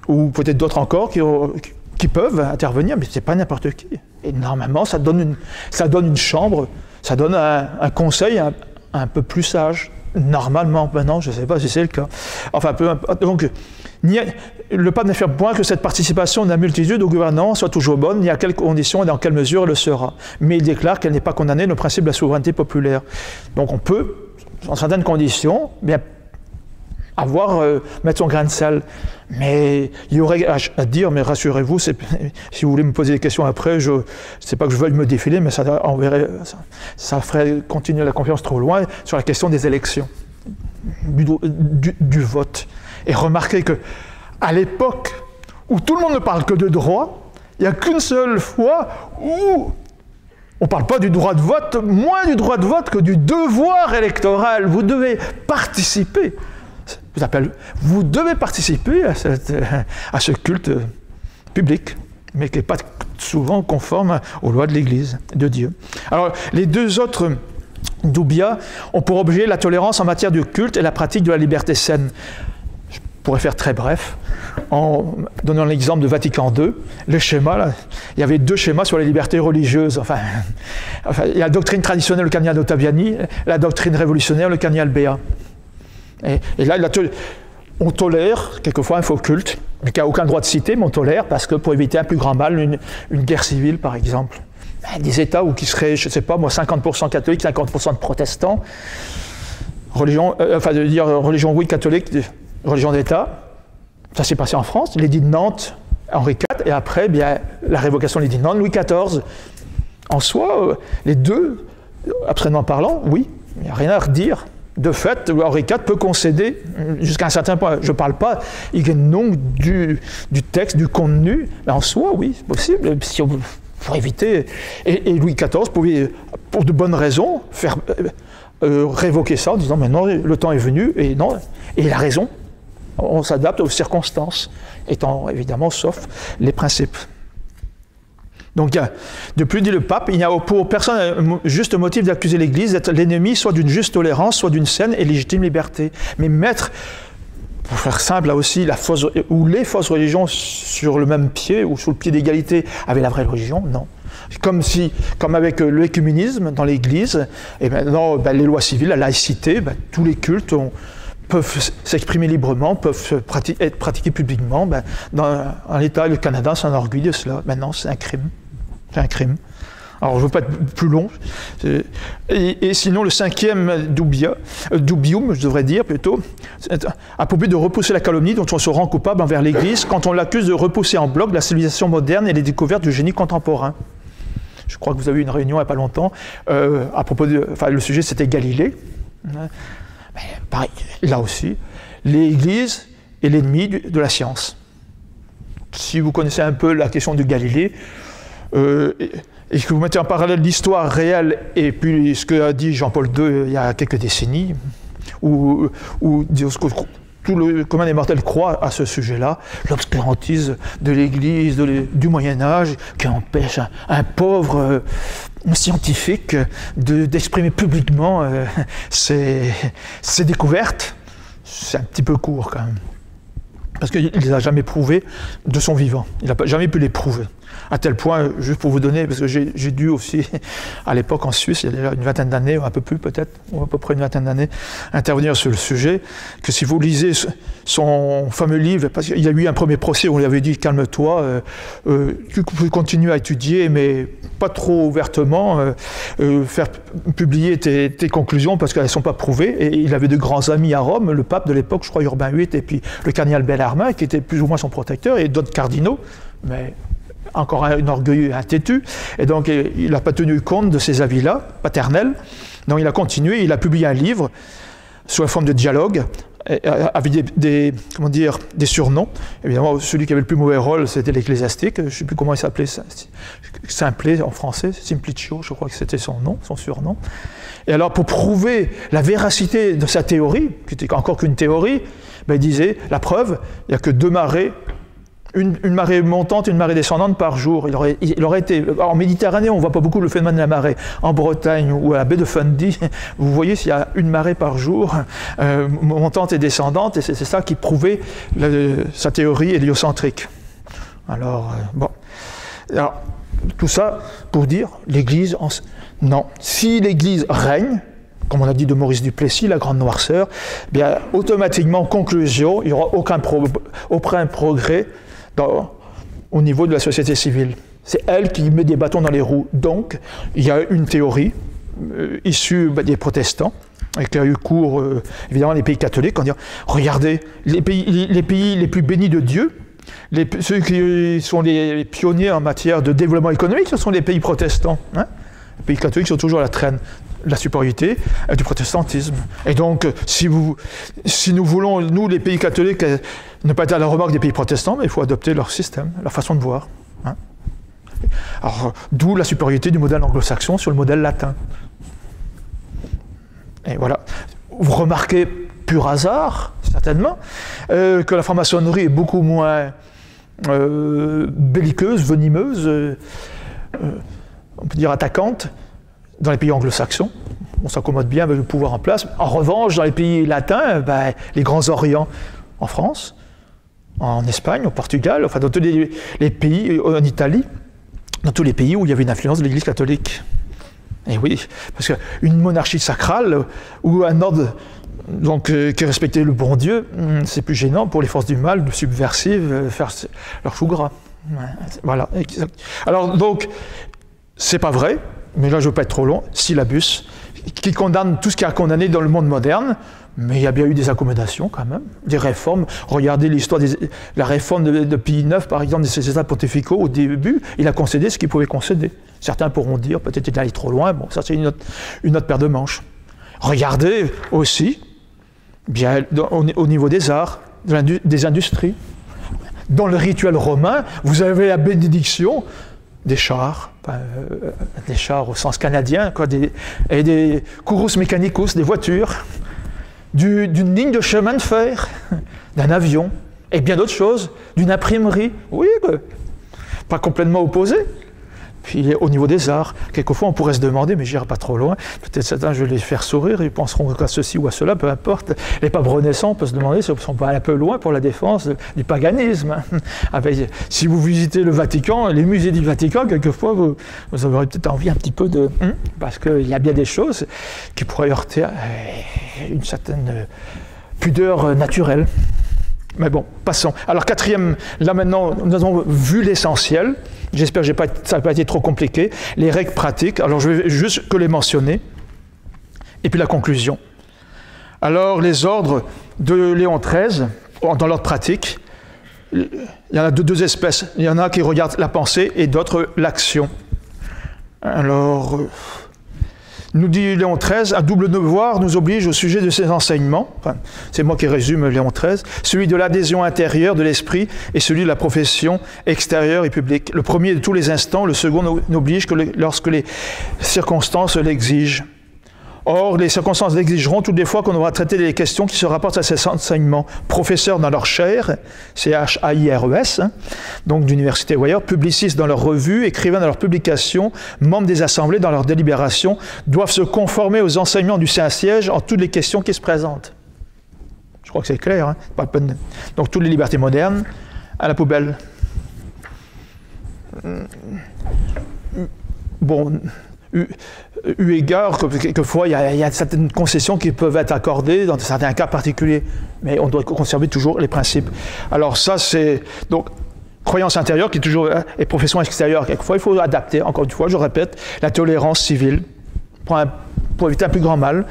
ou peut-être d'autres encore qui peuvent intervenir, mais ce n'est pas n'importe qui. Et normalement, ça donne une chambre, ça donne un conseil un peu plus sage. Normalement, maintenant, je ne sais pas si c'est le cas. Enfin, donc, le pape n'affirme point que cette participation de la multitude au gouvernement soit toujours bonne, ni à quelles conditions et dans quelle mesure elle le sera. Mais il déclare qu'elle n'est pas condamnée dans le principe de la souveraineté populaire. Donc on peut, dans certaines conditions, bien mettre son grain de sel. Mais il y aurait à dire, mais rassurez-vous, si vous voulez me poser des questions après, je ne sais pas que je veuille me défiler, mais ça ferait continuer la confiance trop loin sur la question des élections, du vote. Et remarquez qu'à l'époque où tout le monde ne parle que de droit, il n'y a qu'une seule fois où on ne parle pas du droit de vote, moins du droit de vote que du devoir électoral. Vous devez participer. Vous devez participer à ce culte public, mais qui n'est pas souvent conforme aux lois de l'Église, de Dieu. Alors, les deux autres doubias ont pour objet la tolérance en matière de culte et la pratique de la liberté saine. Je pourrais faire très bref, en donnant l'exemple de Vatican II. Le schéma, là, il y avait deux schémas sur les libertés religieuses. Enfin, il y a la doctrine traditionnelle, le cardinal Ottaviani, la doctrine révolutionnaire, le cardinal Béat. Et là, on tolère quelquefois un faux culte, mais qui n'a aucun droit de citer, mais on tolère parce que pour éviter un plus grand mal, une guerre civile par exemple. des États où qui seraient, je ne sais pas moi, 50% catholiques, 50% de protestants, religion, religion oui catholique, religion d'État. Ça s'est passé en France, l'édit de Nantes, Henri IV, et après, bien, la révocation de l'édit de Nantes, Louis XIV. En soi, les deux, absolument parlant, oui, il n'y a rien à redire. De fait, Henri IV peut concéder jusqu'à un certain point. Je ne parle pas non du texte, du contenu, mais en soi, oui, c'est possible. Si pour éviter. Et Louis XIV pouvait, pour de bonnes raisons, faire révoquer ça en disant maintenant le temps est venu, et non, et il a raison. On s'adapte aux circonstances, étant évidemment sauf les principes. Donc, de plus, dit le pape, il n'y a pour personne un juste motif d'accuser l'Église d'être l'ennemi soit d'une juste tolérance, soit d'une saine et légitime liberté. Mais mettre, pour faire simple, là aussi, ou les fausses religions sur le même pied, ou sous le pied d'égalité avec la vraie religion, non. Comme avec l'écuménisme dans l'Église, et maintenant, les lois civiles, la laïcité, tous les cultes peuvent s'exprimer librement, peuvent être pratiqués publiquement. Dans l'État, le Canada s'enorgueillit de cela. Maintenant, c'est un crime. C'est un crime. Alors, je ne veux pas être plus long. Et sinon, le cinquième dubium, je devrais dire plutôt, a pour but de repousser la calomnie dont on se rend coupable envers l'Église quand on l'accuse de repousser en bloc la civilisation moderne et les découvertes du génie contemporain. Je crois que vous avez eu une réunion il n'y a pas longtemps à propos le sujet, c'était Galilée. Pareil, là aussi, l'Église est l'ennemi de la science. Si vous connaissez un peu la question de Galilée, et que vous mettez en parallèle l'histoire réelle et puis ce que a dit Jean-Paul II il y a quelques décennies, où tout le commun des mortels croit à ce sujet-là, l'obscurantisme de l'Église du Moyen-Âge qui empêche un pauvre scientifique d'exprimer publiquement ses découvertes, c'est un petit peu court quand même. Parce qu'il ne les a jamais prouvées de son vivant. Il n'a jamais pu les prouver. À tel point, juste pour vous donner, parce que j'ai dû aussi, à l'époque en Suisse, il y a déjà une vingtaine d'années, ou un peu plus peut-être, ou à peu près une vingtaine d'années, intervenir sur le sujet, que si vous lisez son fameux livre, parce qu'il y a eu un premier procès où on lui avait dit « calme-toi, tu peux continuer à étudier, mais pas trop ouvertement, faire publier tes conclusions parce qu'elles ne sont pas prouvées ». Et il avait de grands amis à Rome, le pape de l'époque, je crois Urbain VIII, et puis le cardinal Bellarmin, qui était plus ou moins son protecteur, et d'autres cardinaux, mais encore un orgueilleux, un têtu, et donc il n'a pas tenu compte de ces avis-là, paternels. Donc il a continué, il a publié un livre sous la forme de dialogue, avec des surnoms. Évidemment, celui qui avait le plus mauvais rôle, c'était l'ecclésiastique, je ne sais plus comment il s'appelait, Simplet en français, Simplicio, je crois que c'était son nom, son surnom. Et alors, pour prouver la véracité de sa théorie, qui n'était encore qu'une théorie, il disait, la preuve, il n'y a que deux marées, une marée montante et une marée descendante par jour. Il aurait été... En Méditerranée, on ne voit pas beaucoup le phénomène de la marée. En Bretagne ou à la baie de Fundy, vous voyez s'il y a une marée par jour, montante et descendante, et c'est ça qui prouvait sa théorie héliocentrique. Alors, bon. Alors, tout ça pour dire, l'Église... Non. Si l'Église règne, comme on a dit de Maurice Duplessis, la grande noirceur, bien, automatiquement, conclusion, il n'y aura aucun progrès au niveau de la société civile. C'est elle qui met des bâtons dans les roues. Donc, il y a une théorie issue des protestants, et qui a eu cours, évidemment, les pays catholiques, en disant, regardez, les pays les plus bénis de Dieu, ceux qui sont les pionniers en matière de développement économique, ce sont les pays protestants. Hein. Les pays catholiques sont toujours à la traîne de la supériorité du protestantisme. Et donc, si nous voulons, nous, les pays catholiques, ne pas être à la remorque des pays protestants, mais il faut adopter leur système, leur façon de voir. Hein. Alors, d'où la supériorité du modèle anglo-saxon sur le modèle latin. Et voilà. Vous remarquez, pur hasard, certainement, que la franc-maçonnerie est beaucoup moins belliqueuse, venimeuse, on peut dire attaquante, dans les pays anglo-saxons. On s'accommode bien avec le pouvoir en place. En revanche, dans les pays latins, les grands Orients, en France, en Espagne, au Portugal, enfin dans tous les pays, en Italie, dans tous les pays où il y avait une influence de l'Église catholique. Et oui, parce qu'une monarchie sacrale, ou un ordre donc, qui respectait le bon Dieu, c'est plus gênant pour les forces du mal, de subversives, faire leur chou gras. Voilà. Alors donc, c'est pas vrai, mais là je ne veux pas être trop long, syllabus, qui condamne tout ce qui a condamné dans le monde moderne, mais il y a bien eu des accommodations quand même, des réformes. Regardez l'histoire de la réforme de Pie IX, par exemple, de ses états pontificaux. Au début, il a concédé ce qu'il pouvait concéder. Certains pourront dire, peut-être qu'il est allé trop loin, bon, ça c'est une autre paire de manches. Regardez aussi, bien, au niveau des arts, des industries. Dans le rituel romain, vous avez la bénédiction des chars au sens canadien, quoi, et des currus mechanicus, des voitures, d'une ligne de chemin de fer, d'un avion, et bien d'autres choses, d'une imprimerie, oui, pas complètement opposé. Puis au niveau des arts, quelquefois on pourrait se demander, mais j'irai pas trop loin, peut-être certains je vais les faire sourire, ils penseront à ceci ou à cela, peu importe. Les papes renaissants, on peut se demander si on ne va pas un peu loin pour la défense du paganisme. Si vous visitez le Vatican, les musées du Vatican, quelquefois vous aurez peut-être envie un petit peu de... Parce qu'il y a bien des choses qui pourraient heurter une certaine pudeur naturelle. Mais bon, passons. Alors quatrième, là maintenant, nous avons vu l'essentiel. J'espère que ça n'a pas été trop compliqué. Les règles pratiques, alors je vais juste que les mentionner. Et puis la conclusion. Alors les ordres de Léon XIII, dans l'ordre pratique, il y en a deux espèces. Il y en a qui regardent la pensée et d'autres l'action. Alors, nous dit Léon XIII, un double devoir nous oblige au sujet de ses enseignements. Enfin, c'est moi qui résume Léon XIII. Celui de l'adhésion intérieure de l'esprit et celui de la profession extérieure et publique. Le premier de tous les instants, le second n'oblige que lorsque les circonstances l'exigent. Or, les circonstances l'exigeront toutes les fois qu'on aura traité les questions qui se rapportent à ces enseignements. Professeurs dans leur chaire, CHAIRES, donc d'université ou ailleurs, publicistes dans leurs revues, écrivains dans leurs publications, membres des assemblées dans leurs délibérations, doivent se conformer aux enseignements du Saint-Siège en toutes les questions qui se présentent. Je crois que c'est clair, hein, pas de peine. Donc toutes les libertés modernes, à la poubelle. Bon... Eu égard que quelquefois il y a certaines concessions qui peuvent être accordées dans certains cas particuliers, mais on doit conserver toujours les principes. Alors ça c'est donc croyance intérieure qui est toujours et profession extérieure. Quelquefois il faut adapter. Encore une fois, je répète, la tolérance civile pour éviter un plus grand mal.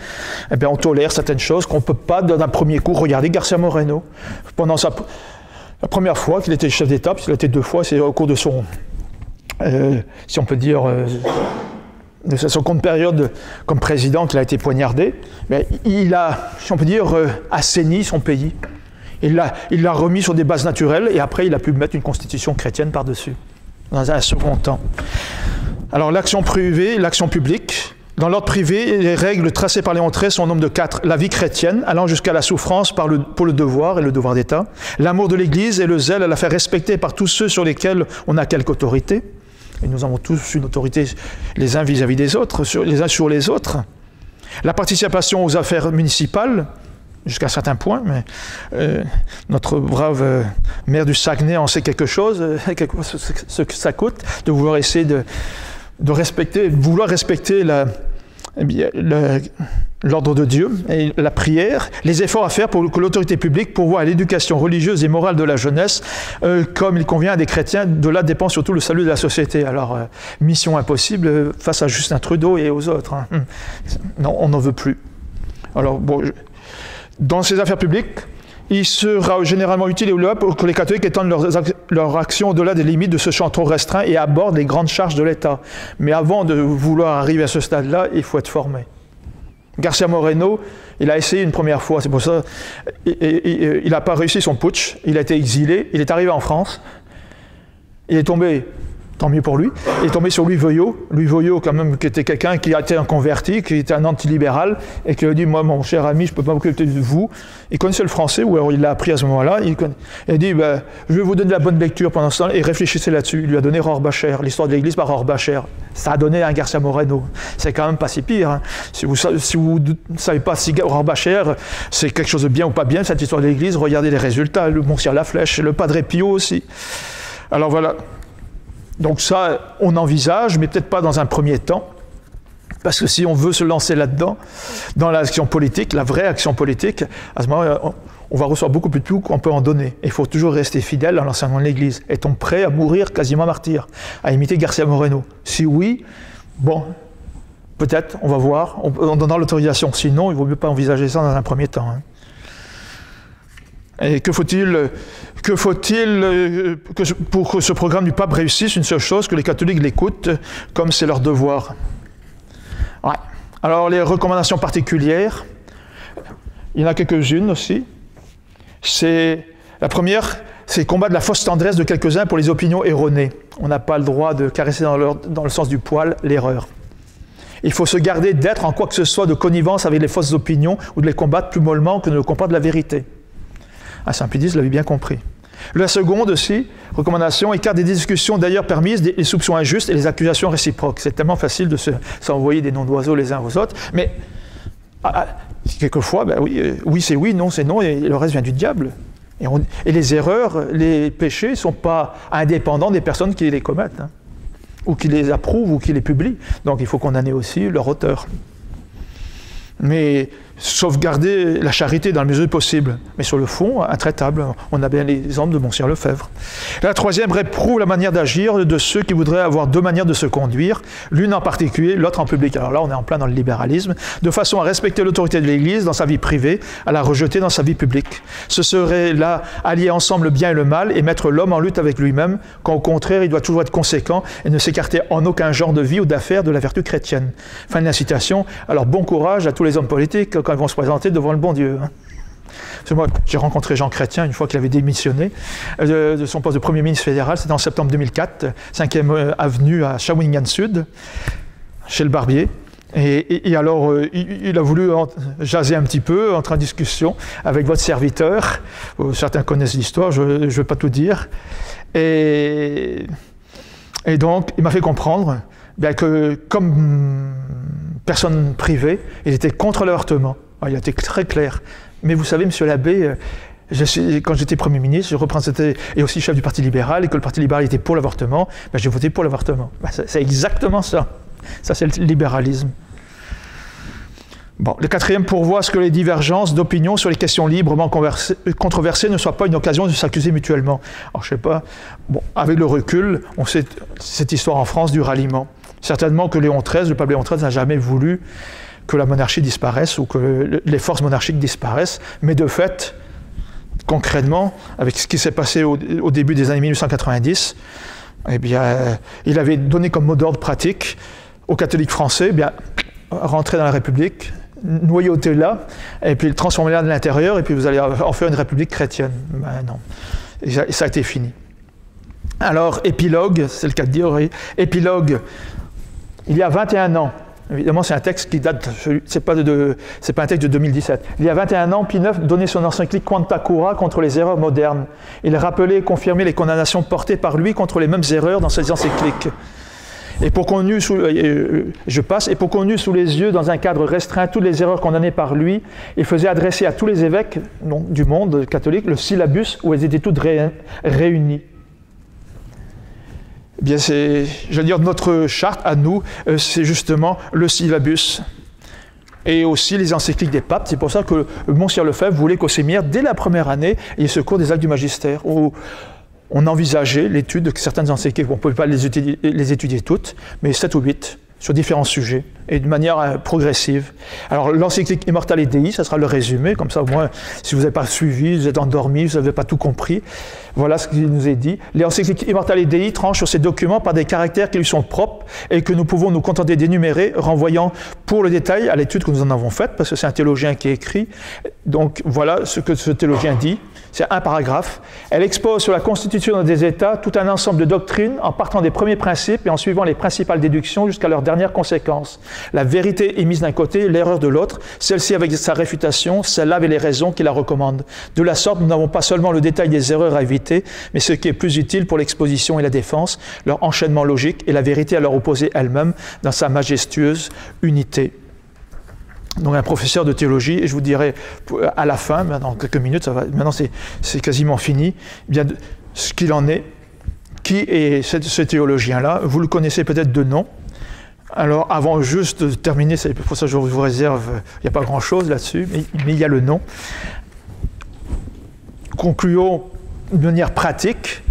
Eh bien, on tolère certaines choses qu'on ne peut pas d'un premier coup. Regardez Garcia Moreno pendant la première fois qu'il était chef d'État, puisqu'il a été 2 fois, c'est au cours de son si on peut dire de son compte période comme président qu'il a été poignardé, mais il a, si on peut dire, assaini son pays. Il l'a remis sur des bases naturelles et après il a pu mettre une constitution chrétienne par-dessus, dans un second temps. Alors l'action privée, l'action publique. Dans l'ordre privé, les règles tracées par Léon XIII sont au nombre de 4. La vie chrétienne, allant jusqu'à la souffrance pour le devoir et le devoir d'État. L'amour de l'Église et le zèle à la faire respecter par tous ceux sur lesquels on a quelque autorité. Et nous avons tous une autorité les uns vis-à-vis des autres, les uns sur les autres. La participation aux affaires municipales, jusqu'à un certain point, mais notre brave maire du Saguenay en sait quelque chose, ce que ça coûte, de vouloir essayer de respecter, l'ordre de Dieu et la prière, les efforts à faire pour que l'autorité publique pourvoie à l'éducation religieuse et morale de la jeunesse, comme il convient à des chrétiens, de là dépend surtout le salut de la société. Alors, mission impossible face à Justin Trudeau et aux autres. Hein. Non, on n'en veut plus. Alors, bon, dans ces affaires publiques, il sera généralement utile pour que les catholiques étendent leur action au-delà des limites de ce champ trop restreint et abordent les grandes charges de l'État. Mais avant de vouloir arriver à ce stade-là, il faut être formé. Garcia Moreno, il a essayé une première fois, c'est pour ça, il n'a pas réussi son putsch, il a été exilé, il est arrivé en France, il est tombé, tant mieux pour lui, il est tombé sur Louis Veuillot quand même, qui était quelqu'un qui a été un converti, qui était un antilibéral, et qui a dit, moi mon cher ami, je ne peux pas m'occuper de vous. Il connaissait le français, ou alors il l'a appris à ce moment-là, il a dit, ben, je vais vous donner la bonne lecture pendant ce temps, et réfléchissez là-dessus. Il lui a donné Rorbacher, l'histoire de l'Église par Rorbacher. Ça a donné un Garcia Moreno. C'est quand même pas si pire. Hein. Si vous ne savez pas si Rorbacher, c'est quelque chose de bien ou pas bien, cette histoire de l'Église, regardez les résultats, le Monsieur la Flèche, le Padre Pio aussi. Alors voilà. Donc ça, on envisage, mais peut-être pas dans un premier temps. Parce que si on veut se lancer là-dedans, dans l'action politique, la vraie action politique, à ce moment-là, on va recevoir beaucoup plus de tout qu'on peut en donner. Et il faut toujours rester fidèle à l'enseignement de l'Église. Est-on prêt à mourir quasiment martyr, à imiter Garcia Moreno? Si oui, bon, peut-être, on va voir, on donnera l'autorisation. Sinon, il ne vaut mieux pas envisager ça dans un premier temps. Hein. Et que faut-il pour que ce programme du pape réussisse? Une seule chose, que les catholiques l'écoutent comme c'est leur devoir. Ouais. Alors, les recommandations particulières, il y en a quelques-unes aussi. La première, c'est combattre la fausse tendresse de quelques-uns pour les opinions erronées. On n'a pas le droit de caresser dans le sens du poil l'erreur. Il faut se garder d'être en quoi que ce soit de connivence avec les fausses opinions ou de les combattre plus mollement que de combattre la vérité. Saint Pie X l'avait bien compris. La seconde aussi, recommandation, écarte des discussions d'ailleurs permises, les soupçons injustes et les accusations réciproques. C'est tellement facile de s'envoyer des noms d'oiseaux les uns aux autres, mais quelquefois, ben oui c'est oui, non c'est non, et le reste vient du diable. Et les erreurs, les péchés ne sont pas indépendants des personnes qui les commettent, hein, ou qui les approuvent, ou qui les publient. Donc il faut condamner aussi leur auteur. Mais sauvegarder la charité dans la mesure du possible. Mais sur le fond, intraitable. On a bien l'exemple de Monseigneur Lefebvre. La troisième réprouve la manière d'agir de ceux qui voudraient avoir deux manières de se conduire, l'une en particulier, l'autre en public. Alors là, on est en plein dans le libéralisme, de façon à respecter l'autorité de l'Église dans sa vie privée, à la rejeter dans sa vie publique. Ce serait là allier ensemble le bien et le mal et mettre l'homme en lutte avec lui-même, quand au contraire, il doit toujours être conséquent et ne s'écarter en aucun genre de vie ou d'affaires de la vertu chrétienne. Fin de la citation. Alors bon courage à tous les hommes politiques quand ils vont se présenter devant le bon Dieu. Parce que moi, j'ai rencontré Jean Chrétien une fois qu'il avait démissionné de son poste de Premier ministre fédéral, c'était en septembre 2004, 5e avenue à Shawinigan-Sud, chez le barbier. Et alors, il a voulu jaser un petit peu, entrer en discussion avec votre serviteur. Certains connaissent l'histoire, je ne vais pas tout dire. Et donc, il m'a fait comprendre bien que, comme personne privée, il était contre l'avortement. Il a été très clair. Mais vous savez, monsieur l'abbé, quand j'étais Premier ministre, je représentais, et aussi chef du Parti libéral, et que le Parti libéral était pour l'avortement, ben j'ai voté pour l'avortement. Ben c'est exactement ça. Ça, c'est le libéralisme. Bon, le quatrième pourvoit à ce que les divergences d'opinion sur les questions librement controversées ne soient pas une occasion de s'accuser mutuellement. Alors, je ne sais pas, bon, avec le recul, on sait cette histoire en France du ralliement. Certainement que Léon XIII, le pape Léon XIII n'a jamais voulu que la monarchie disparaisse ou que les forces monarchiques disparaissent, mais de fait, concrètement, avec ce qui s'est passé au début des années 1890, eh bien, il avait donné comme mot d'ordre pratique aux catholiques français, eh bien, rentrer dans la République, noyautez-la, et puis transformez-la de l'intérieur, et puis vous allez en faire une République chrétienne. Ben non, et ça a été fini. Alors, épilogue, c'est le cas de dire, oui. Épilogue, il y a 21 ans, évidemment, c'est un texte qui date, c'est pas un texte de 2017. Il y a 21 ans, Pie IX donnait son encyclique Quanta Cura contre les erreurs modernes. Il rappelait et confirmait les condamnations portées par lui contre les mêmes erreurs dans ses encycliques. Et pour qu'on eût sous les yeux, dans un cadre restreint, toutes les erreurs condamnées par lui, il faisait adresser à tous les évêques du monde catholique le syllabus où elles étaient toutes réunies. Eh bien, je veux dire, notre charte à nous, c'est justement le syllabus. Et aussi les encycliques des papes. C'est pour ça que Monseigneur Lefebvre voulait qu'au séminaire, dès la première année, il y ait ce cours des actes du magistère, où on envisageait l'étude de certaines encycliques. On ne pouvait pas les étudier toutes, mais 7 ou 8 sur différents sujets, et de manière progressive. Alors, l'encyclique Immortale Dei, ça sera le résumé, comme ça, au moins, si vous n'avez pas suivi, vous êtes endormi, vous n'avez pas tout compris, voilà ce qu'il nous est dit. L'encyclique Immortale Dei tranche sur ces documents par des caractères qui lui sont propres et que nous pouvons nous contenter d'énumérer, renvoyant pour le détail à l'étude que nous en avons faite, parce que c'est un théologien qui écrit. Donc, voilà ce que ce théologien dit. C'est un paragraphe. Elle expose sur la constitution des États tout un ensemble de doctrines en partant des premiers principes et en suivant les principales déductions jusqu'à leurs dernières conséquences. La vérité est mise d'un côté, l'erreur de l'autre, celle-ci avec sa réfutation, celle-là avec les raisons qui la recommandent. De la sorte, nous n'avons pas seulement le détail des erreurs à éviter, mais ce qui est plus utile pour l'exposition et la défense, leur enchaînement logique et la vérité à leur opposer elle-même dans sa majestueuse unité. Donc un professeur de théologie, et je vous dirai à la fin, dans quelques minutes, maintenant c'est quasiment fini, eh bien, ce qu'il en est, qui est ce théologien-là, vous le connaissez peut-être de nom, Alors, avant juste de terminer, c'est pour ça que je vous réserve, il n'y a pas grand-chose là-dessus, mais il y a le nom. Concluons de manière pratique,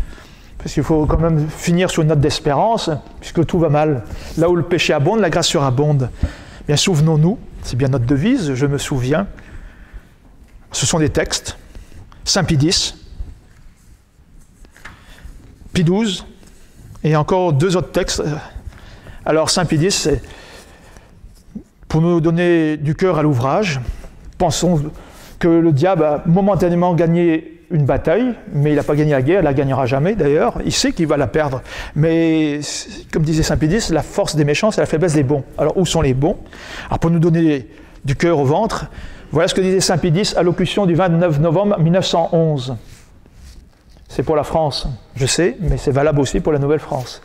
parce qu'il faut quand même finir sur une note d'espérance, puisque tout va mal. Là où le péché abonde, la grâce surabonde. Bien, souvenons-nous, c'est bien notre devise, je me souviens. Ce sont des textes. Saint Pie X, Pie XII, et encore 2 autres textes. Alors, Saint Pie X, c'est pour nous donner du cœur à l'ouvrage. Pensons que le diable a momentanément gagné une bataille, mais il n'a pas gagné la guerre, il ne la gagnera jamais d'ailleurs, il sait qu'il va la perdre. Mais, comme disait Saint Pie X, la force des méchants, c'est la faiblesse des bons. Alors, où sont les bons? Alors, pour nous donner du cœur au ventre, voilà ce que disait Saint Pie X, allocution du 29 novembre 1911. C'est pour la France, je sais, mais c'est valable aussi pour la Nouvelle-France.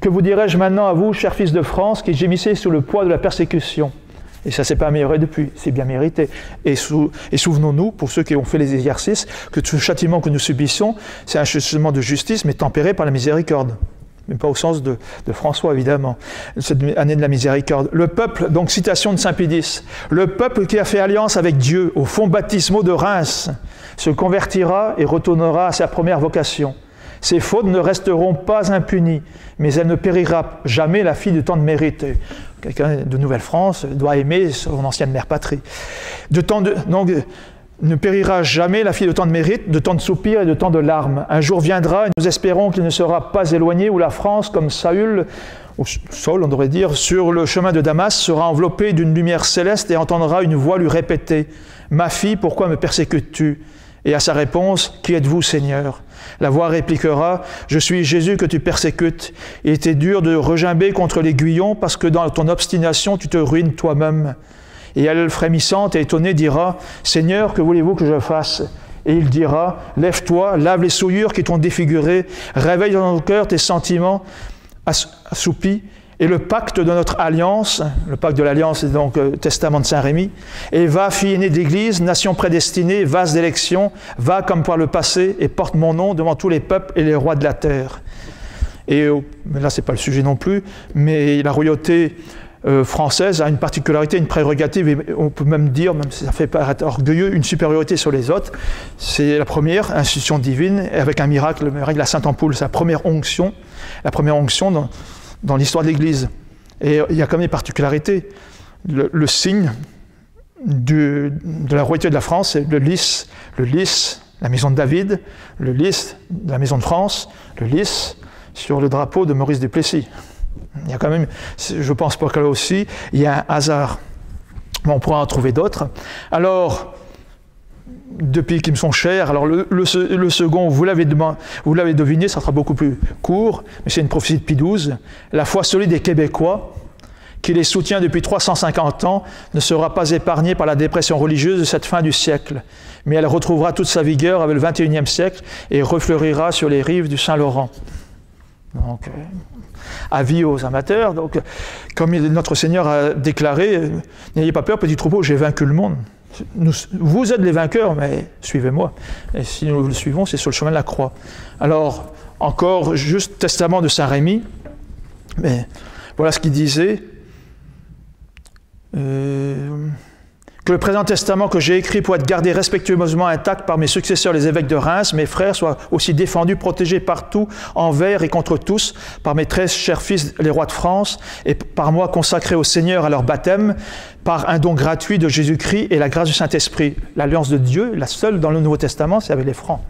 Que vous dirais-je maintenant à vous, chers fils de France, qui gémissez sous le poids de la persécution? Et ça ne s'est pas amélioré depuis, c'est bien mérité. Et souvenons-nous, pour ceux qui ont fait les exercices, que ce châtiment que nous subissons, c'est un châtiment de justice, mais tempéré par la miséricorde. Mais pas au sens de François, évidemment, cette année de la miséricorde. Le peuple, donc citation de Saint Pie X, le peuple qui a fait alliance avec Dieu au fonds baptismaux de Reims se convertira et retournera à sa première vocation. Ses fautes ne resteront pas impunies, mais elle ne périra jamais, la fille du temps de mérite. Quelqu'un de Nouvelle-France doit aimer son ancienne mère patrie. Donc, ne périra jamais la fille de tant de mérite, de tant de soupirs et de tant de larmes. Un jour viendra, et nous espérons qu'il ne sera pas éloigné, où la France, comme Saül, ou Saul on devrait dire, sur le chemin de Damas, sera enveloppée d'une lumière céleste et entendra une voix lui répéter « Ma fille, pourquoi me persécutes-tu » Et à sa réponse « Qui êtes-vous, Seigneur ?» La voix répliquera « Je suis Jésus que tu persécutes. Il était dur de regimber contre l'aiguillon parce que dans ton obstination, tu te ruines toi-même. » Et elle, frémissante et étonnée, dira « Seigneur, que voulez-vous que je fasse ?» Et il dira « Lève-toi, lave les souillures qui t'ont défiguré, réveille dans ton cœur tes sentiments assoupis, et le pacte de notre alliance, le pacte de l'alliance est donc le testament de Saint Rémy, et va, fille aînée d'Église, nation prédestinée, vase d'élection, va comme par le passé et porte mon nom devant tous les peuples et les rois de la terre. » Et là, ce n'est pas le sujet non plus, mais la royauté française a une particularité, une prérogative, et on peut même dire, même si ça fait paraître orgueilleux, une supériorité sur les autres. C'est la première institution divine, avec un miracle, le miracle de la Sainte Ampoule, c'est la première onction dans l'histoire de l'Église. Et il y a quand même des particularités. Le signe de la royauté de la France, c'est le lys, la maison de David, le lys de la maison de France, le lys sur le drapeau de Maurice Duplessis. Il y a quand même, je pense pas que là aussi, il y a un hasard. Bon, on pourra en trouver d'autres. Alors, deux pays qui me sont chers. Alors, le second, vous l'avez deviné, ça sera beaucoup plus court, mais c'est une prophétie de Pie XII. La foi solide des Québécois, qui les soutient depuis 350 ans, ne sera pas épargnée par la dépression religieuse de cette fin du siècle, mais elle retrouvera toute sa vigueur avec le XXIe siècle et refleurira sur les rives du Saint-Laurent. Donc, avis aux amateurs. Donc, comme notre Seigneur a déclaré, n'ayez pas peur, petit troupeau, j'ai vaincu le monde. Vous êtes les vainqueurs, mais suivez-moi. Et si nous le suivons, c'est sur le chemin de la croix. Alors, encore juste testament de Saint Rémy, mais voilà ce qu'il disait. Que le présent testament que j'ai écrit pour être gardé respectueusement intact par mes successeurs les évêques de Reims, mes frères, soit aussi défendu, protégé partout, envers et contre tous, par mes très chers fils les rois de France, et par moi consacrés au Seigneur à leur baptême, par un don gratuit de Jésus-Christ et la grâce du Saint-Esprit. L'alliance de Dieu, la seule dans le Nouveau Testament, c'est avec les Francs.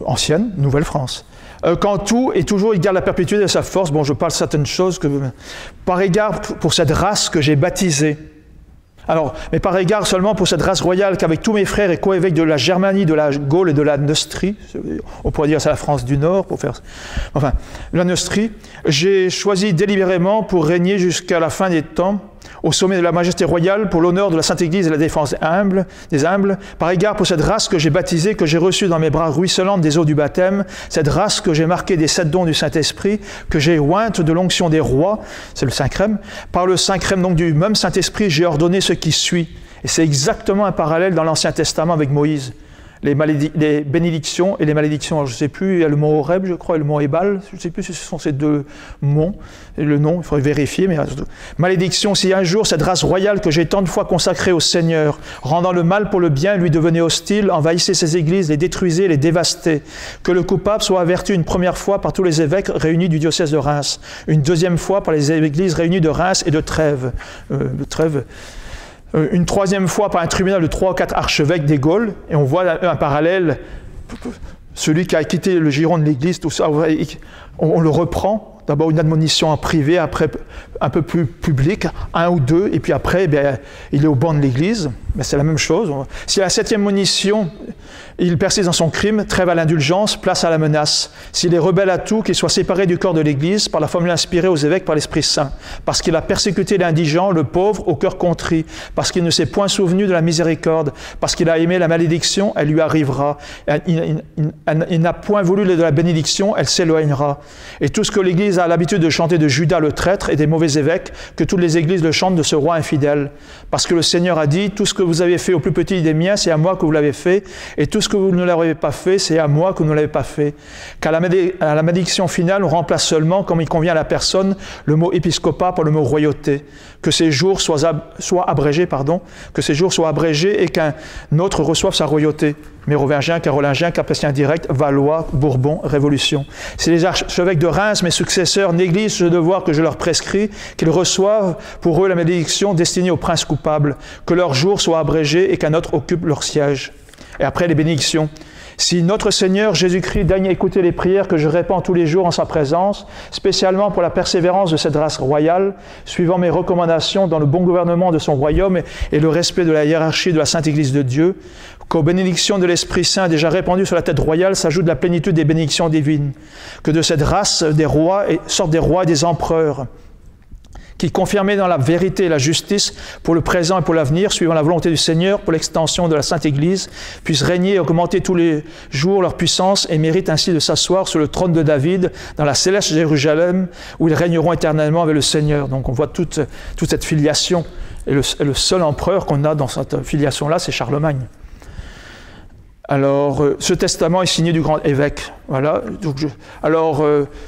Ancienne, Nouvelle France. Quand tout et toujours il garde la perpétuité de sa force, bon, je parle de certaines choses, par égard pour cette race que j'ai baptisée. Alors, mais par égard seulement pour cette race royale qu'avec tous mes frères et co-évêques de la Germanie, de la Gaule et de la Neustrie, on pourrait dire c'est la France du Nord, pour faire... Enfin, la Neustrie, j'ai choisi délibérément pour régner jusqu'à la fin des temps, au sommet de la majesté royale, pour l'honneur de la Sainte Église et la défense des humbles, par égard pour cette race que j'ai baptisée, que j'ai reçue dans mes bras ruisselantes des eaux du baptême, cette race que j'ai marquée des 7 dons du Saint-Esprit, que j'ai ointe de l'onction des rois, c'est le Saint-Crème, par le Saint-Crème donc du même Saint-Esprit, j'ai ordonné ce qui suit. Et c'est exactement un parallèle dans l'Ancien Testament avec Moïse. les bénédictions et les malédictions. Alors, je ne sais plus, il y a le mot Horeb, je crois, et le mot Ebal. Je ne sais plus si ce sont ces deux mots. Et le nom, il faudrait vérifier. Mais malédiction, si un jour cette race royale que j'ai tant de fois consacrée au Seigneur, rendant le mal pour le bien, lui devenait hostile, envahissait ses églises, les détruisait, les dévastait. Que le coupable soit averti une première fois par tous les évêques réunis du diocèse de Reims, une deuxième fois par les églises réunies de Reims et de Trèves. Une troisième fois par un tribunal de 3 ou 4 archevêques des Gaules, et on voit un parallèle, celui qui a quitté le giron de l'Église, tout ça, on le reprend, d'abord une admonition en privé, après un peu plus publique, 1 ou 2, et puis après, il est au banc de l'Église, mais c'est la même chose. Si à la 7e monition, il persiste dans son crime, trêve à l'indulgence, place à la menace. S'il est rebelle à tout, qu'il soit séparé du corps de l'Église par la formule inspirée aux évêques par l'Esprit Saint, parce qu'il a persécuté l'indigent, le pauvre, au cœur contrit, parce qu'il ne s'est point souvenu de la miséricorde, parce qu'il a aimé la malédiction, elle lui arrivera. Il n'a point voulu de la bénédiction, elle s'éloignera. Et tout ce que l'Église a l'habitude de chanter de Judas le traître et des mauvais évêques, que toutes les églises le chantent de ce roi infidèle. Parce que le Seigneur a dit, tout ce que vous avez fait au plus petit des miens, c'est à moi que vous l'avez fait, et tout ce que vous ne l'avez pas fait, c'est à moi que vous ne l'avez pas fait. Qu'à la malédiction finale, on remplace seulement, comme il convient à la personne, le mot épiscopat par le mot royauté. Que ces jours soient abrégés, que ces jours soient abrégés et qu'un autre reçoive sa royauté. Mérovingien, carolingien, capétien direct, Valois, Bourbon, Révolution. Si les archevêques de Reims, mes successeurs, négligent ce devoir que je leur prescris, qu'ils reçoivent pour eux la malédiction destinée aux princes coupables, que leur jour soit abrégé et qu'un autre occupe leur siège. Et après les bénédictions. Si notre Seigneur Jésus-Christ daigne écouter les prières que je répands tous les jours en sa présence, spécialement pour la persévérance de cette race royale, suivant mes recommandations dans le bon gouvernement de son royaume et le respect de la hiérarchie de la Sainte Église de Dieu, qu'aux bénédictions de l'Esprit Saint déjà répandues sur la tête royale s'ajoute la plénitude des bénédictions divines, que de cette race des rois sortent des rois et des empereurs, qui, confirmés dans la vérité et la justice pour le présent et pour l'avenir, suivant la volonté du Seigneur pour l'extension de la Sainte Église, puissent régner et augmenter tous les jours leur puissance et méritent ainsi de s'asseoir sur le trône de David dans la céleste Jérusalem où ils régneront éternellement avec le Seigneur. Donc on voit toute cette filiation. Et le seul empereur qu'on a dans cette filiation-là, c'est Charlemagne. Alors, ce testament est signé du grand évêque. Voilà. Donc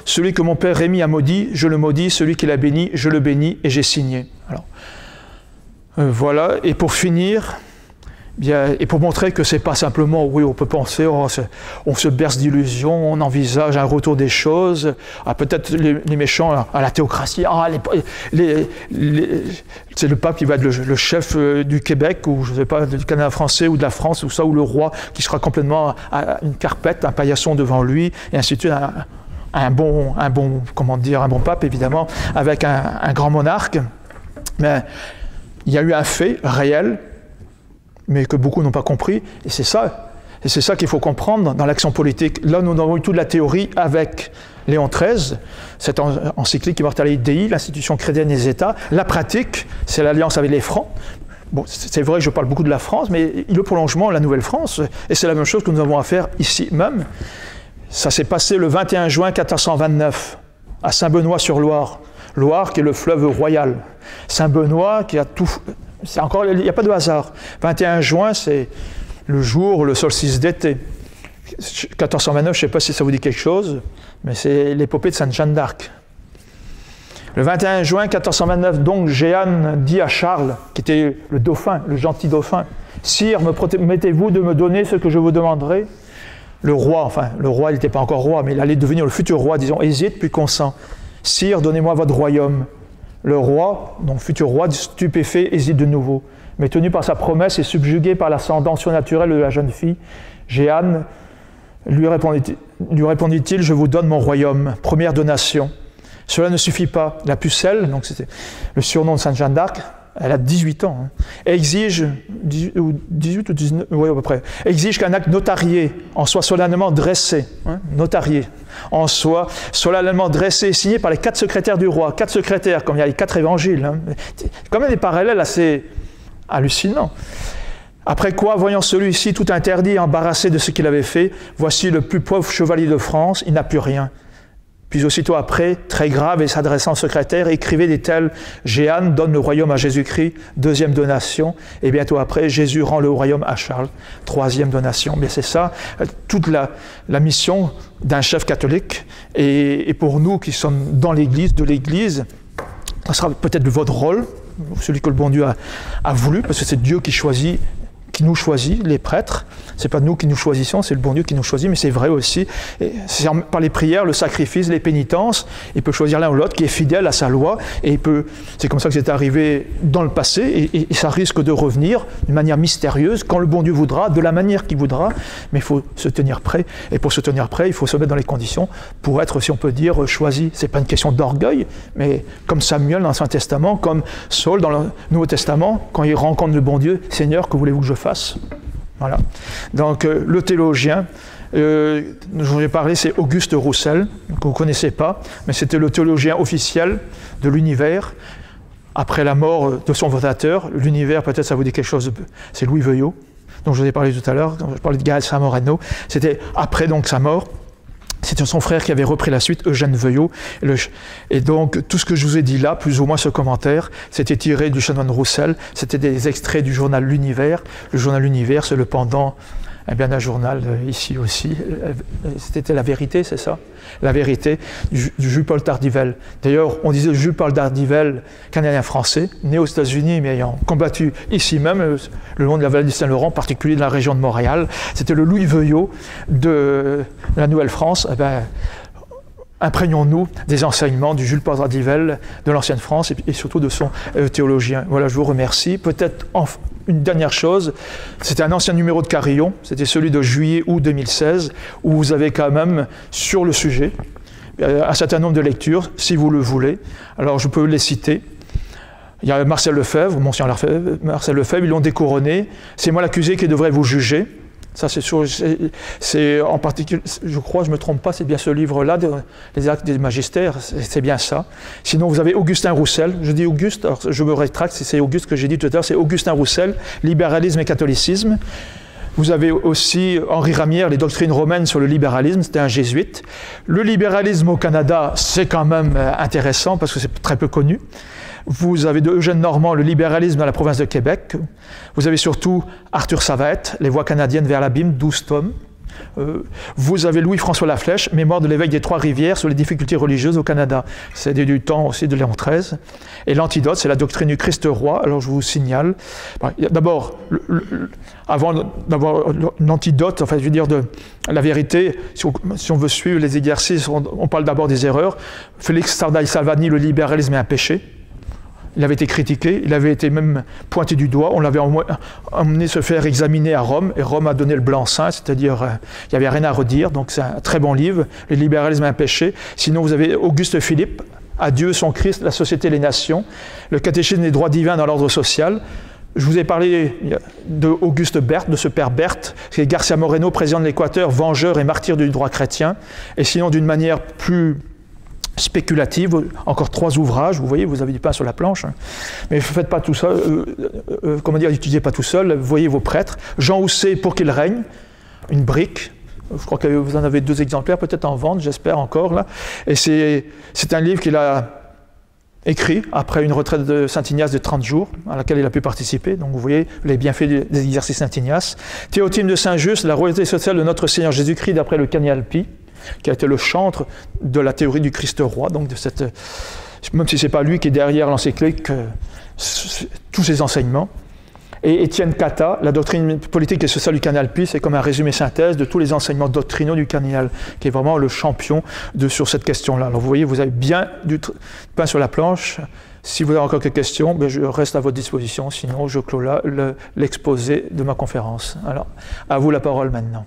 celui que mon père Rémy a maudit, je le maudis. Celui qui l'a béni, je le bénis et j'ai signé. Alors, voilà. Et pour finir, bien, et pour montrer que c'est pas simplement, oui, on peut penser, on se berce d'illusions, on envisage un retour des choses, peut-être les méchants à la théocratie, c'est le pape qui va être le chef du Québec, ou je ne sais pas, du Canada français, ou de la France, ou ça, ou le roi qui sera complètement à une carpette, un paillasson devant lui, et ainsi de suite, un bon pape, évidemment, avec un grand monarque. Mais il y a eu un fait réel, mais que beaucoup n'ont pas compris, et c'est ça qu'il faut comprendre dans l'action politique. Là, nous avons eu toute la théorie avec Léon XIII, cette encyclique Immortalite Dei, l'institution chrétienne des États. La pratique, c'est l'alliance avec les Francs. Bon, c'est vrai que je parle beaucoup de la France, mais le prolongement, la Nouvelle-France, et c'est la même chose que nous avons à faire ici même. Ça s'est passé le 21 juin 1429, à Saint-Benoît-sur-Loire. Loire, qui est le fleuve royal. Saint-Benoît, qui a tout... il n'y a pas de hasard. 21 juin, c'est le jour, le solstice d'été. 1429, je ne sais pas si ça vous dit quelque chose, mais c'est l'épopée de Sainte Jeanne d'Arc. Le 21 juin 1429, donc, Jehanne dit à Charles, qui était le dauphin, le gentil dauphin, « Sire, me promettez-vous de me donner ce que je vous demanderai ?» Le roi, il n'était pas encore roi, mais il allait devenir le futur roi, disons, hésite puis consent. « Sire, donnez-moi votre royaume. » Le roi, donc futur roi, stupéfait, hésite de nouveau. Mais tenu par sa promesse et subjugué par l'ascendant surnaturel de la jeune fille, Jehanne lui répondit-il, « Je vous donne mon royaume, première donation. » Cela ne suffit pas. La pucelle, donc c'était le surnom de Sainte Jeanne d'Arc, elle a 18 ans, exige, 18 ou 19, oui à peu près, exige qu'un acte notarié en soit solennellement dressé, notarié, en soit solennellement dressé et signé par les 4 secrétaires du roi. 4 secrétaires, comme il y a les 4 évangiles. Quand même des parallèles assez hallucinants. Après quoi, voyant celui-ci tout interdit et embarrassé de ce qu'il avait fait, voici le plus pauvre chevalier de France, il n'a plus rien. Puis aussitôt après, très grave et s'adressant au secrétaire, écrivez des tels, Jehanne donne le royaume à Jésus-Christ, deuxième donation, et bientôt après, Jésus rend le royaume à Charles, troisième donation. Mais c'est ça, toute la mission d'un chef catholique, et pour nous qui sommes dans l'Église, de l'Église, ça sera peut-être votre rôle, celui que le bon Dieu a voulu, parce que c'est Dieu qui choisit, qui nous choisit, les prêtres. C'est pas nous qui nous choisissons, c'est le bon Dieu qui nous choisit, mais c'est vrai aussi. C'est par les prières, le sacrifice, les pénitences, il peut choisir l'un ou l'autre qui est fidèle à sa loi, et c'est comme ça que c'est arrivé dans le passé, et ça risque de revenir d'une manière mystérieuse, quand le bon Dieu voudra, de la manière qu'il voudra, mais il faut se tenir prêt, et pour se tenir prêt, il faut se mettre dans les conditions pour être, si on peut dire, choisi. C'est pas une question d'orgueil, mais comme Samuel dans l'Ancien Testament, comme Saul dans le Nouveau Testament, quand il rencontre le bon Dieu, Seigneur, que voulez-vous que je fasse? Voilà. Donc le théologien, j'en ai parlé, c'est Auguste Roussel, que vous ne connaissez pas, mais c'était le théologien officiel de l'univers. Après la mort de son fondateur, l'univers, peut-être ça vous dit quelque chose, c'est Louis Veuillot, dont je vous ai parlé tout à l'heure, quand je parlais de Gaël Samoreno. C'était après donc sa mort. C'était son frère qui avait repris la suite, Eugène Veuillot. Et donc, tout ce que je vous ai dit là, plus ou moins ce commentaire, c'était tiré du chanoine Roussel. C'était des extraits du journal L'Univers. Le journal L'Univers, c'est le pendant d'un journal ici aussi. C'était La Vérité, c'est ça? La Vérité, du Jules-Paul Dardivelle. D'ailleurs, on disait Jules-Paul Dardivelle, Canadien-Français, né aux États-Unis, mais ayant combattu ici même, le long de la vallée du Saint-Laurent, en particulier de la région de Montréal. C'était le Louis Veuillot de la Nouvelle-France. Imprégnons-nous des enseignements du Jules-Paul Dardivelle de l'ancienne France et surtout de son théologien. Voilà, je vous remercie. Peut-être une dernière chose, c'était un ancien numéro de Carillon, c'était celui de juillet-août 2016, où vous avez quand même sur le sujet un certain nombre de lectures, si vous le voulez. Alors je peux les citer. Il y a Marcel Lefebvre, Monseigneur Marcel Lefebvre, ils l'ont découronné. C'est moi l'accusé qui devrait vous juger. Ça, c'est en particulier, je crois, je ne me trompe pas, c'est bien ce livre-là, Les Actes des Magistères, c'est bien ça. Sinon, vous avez Augustin Roussel, je dis Auguste, alors je me rétracte, c'est Auguste que j'ai dit tout à l'heure, c'est Augustin Roussel, Libéralisme et catholicisme. Vous avez aussi Henri Ramière, Les doctrines romaines sur le libéralisme, c'était un jésuite. Le libéralisme au Canada, c'est quand même intéressant parce que c'est très peu connu. Vous avez de Eugène Normand, Le libéralisme dans la province de Québec. Vous avez surtout Arthur Savette, Les voies canadiennes vers l'abîme, 12 tomes. Vous avez Louis-François Laflèche, Mémoire de l'évêque des Trois-Rivières sur les difficultés religieuses au Canada. C'est du temps aussi de Léon XIII. Et l'antidote, c'est la doctrine du Christ roi. Alors je vous signale, d'abord, avant d'avoir l'antidote, enfin je veux dire de la vérité, si on veut suivre les exercices, on parle d'abord des erreurs. Félix Sardaille-Salvani, Le libéralisme est un péché. Il avait été critiqué, il avait été même pointé du doigt, on l'avait emmené se faire examiner à Rome, et Rome a donné le blanc-seing, c'est-à-dire il n'y avait rien à redire, donc c'est un très bon livre, Le libéralisme est un péché. Sinon vous avez Auguste Philippe, Adieu son Christ, la société et les nations, le catéchisme des droits divins dans l'ordre social. Je vous ai parlé d'Auguste Berthe, de ce père Berthe, c'est Garcia Moreno, président de l'Équateur, vengeur et martyr du droit chrétien, et sinon d'une manière plus spéculative, encore 3 ouvrages, vous voyez, vous avez du pain sur la planche, hein. Mais ne faites pas tout ça, comment dire, n'utilisez pas tout seul, voyez vos prêtres. Jean Housset, Pour qu'il règne, une brique, je crois que vous en avez 2 exemplaires peut-être en vente, j'espère encore, là, et c'est un livre qu'il a écrit après une retraite de Saint-Ignace de 30 jours, à laquelle il a pu participer, donc vous voyez les bienfaits des exercices Saint-Ignace. Théotime de Saint-Just, La royauté sociale de notre Seigneur Jésus-Christ d'après le Cagnalpi, qui a été le chantre de la théorie du Christ roi, donc de cette, même si ce n'est pas lui qui est derrière l'encyclique, tous ces enseignements. Et Étienne Cata, La doctrine politique et sociale du Cagnalpi, c'est comme un résumé synthèse de tous les enseignements doctrinaux du Cardinal, qui est vraiment le champion sur cette question-là. Alors vous voyez, vous avez bien du pain sur la planche. Si vous avez encore quelques questions, je reste à votre disposition, sinon je clôt là l'exposé de ma conférence. Alors, à vous la parole maintenant.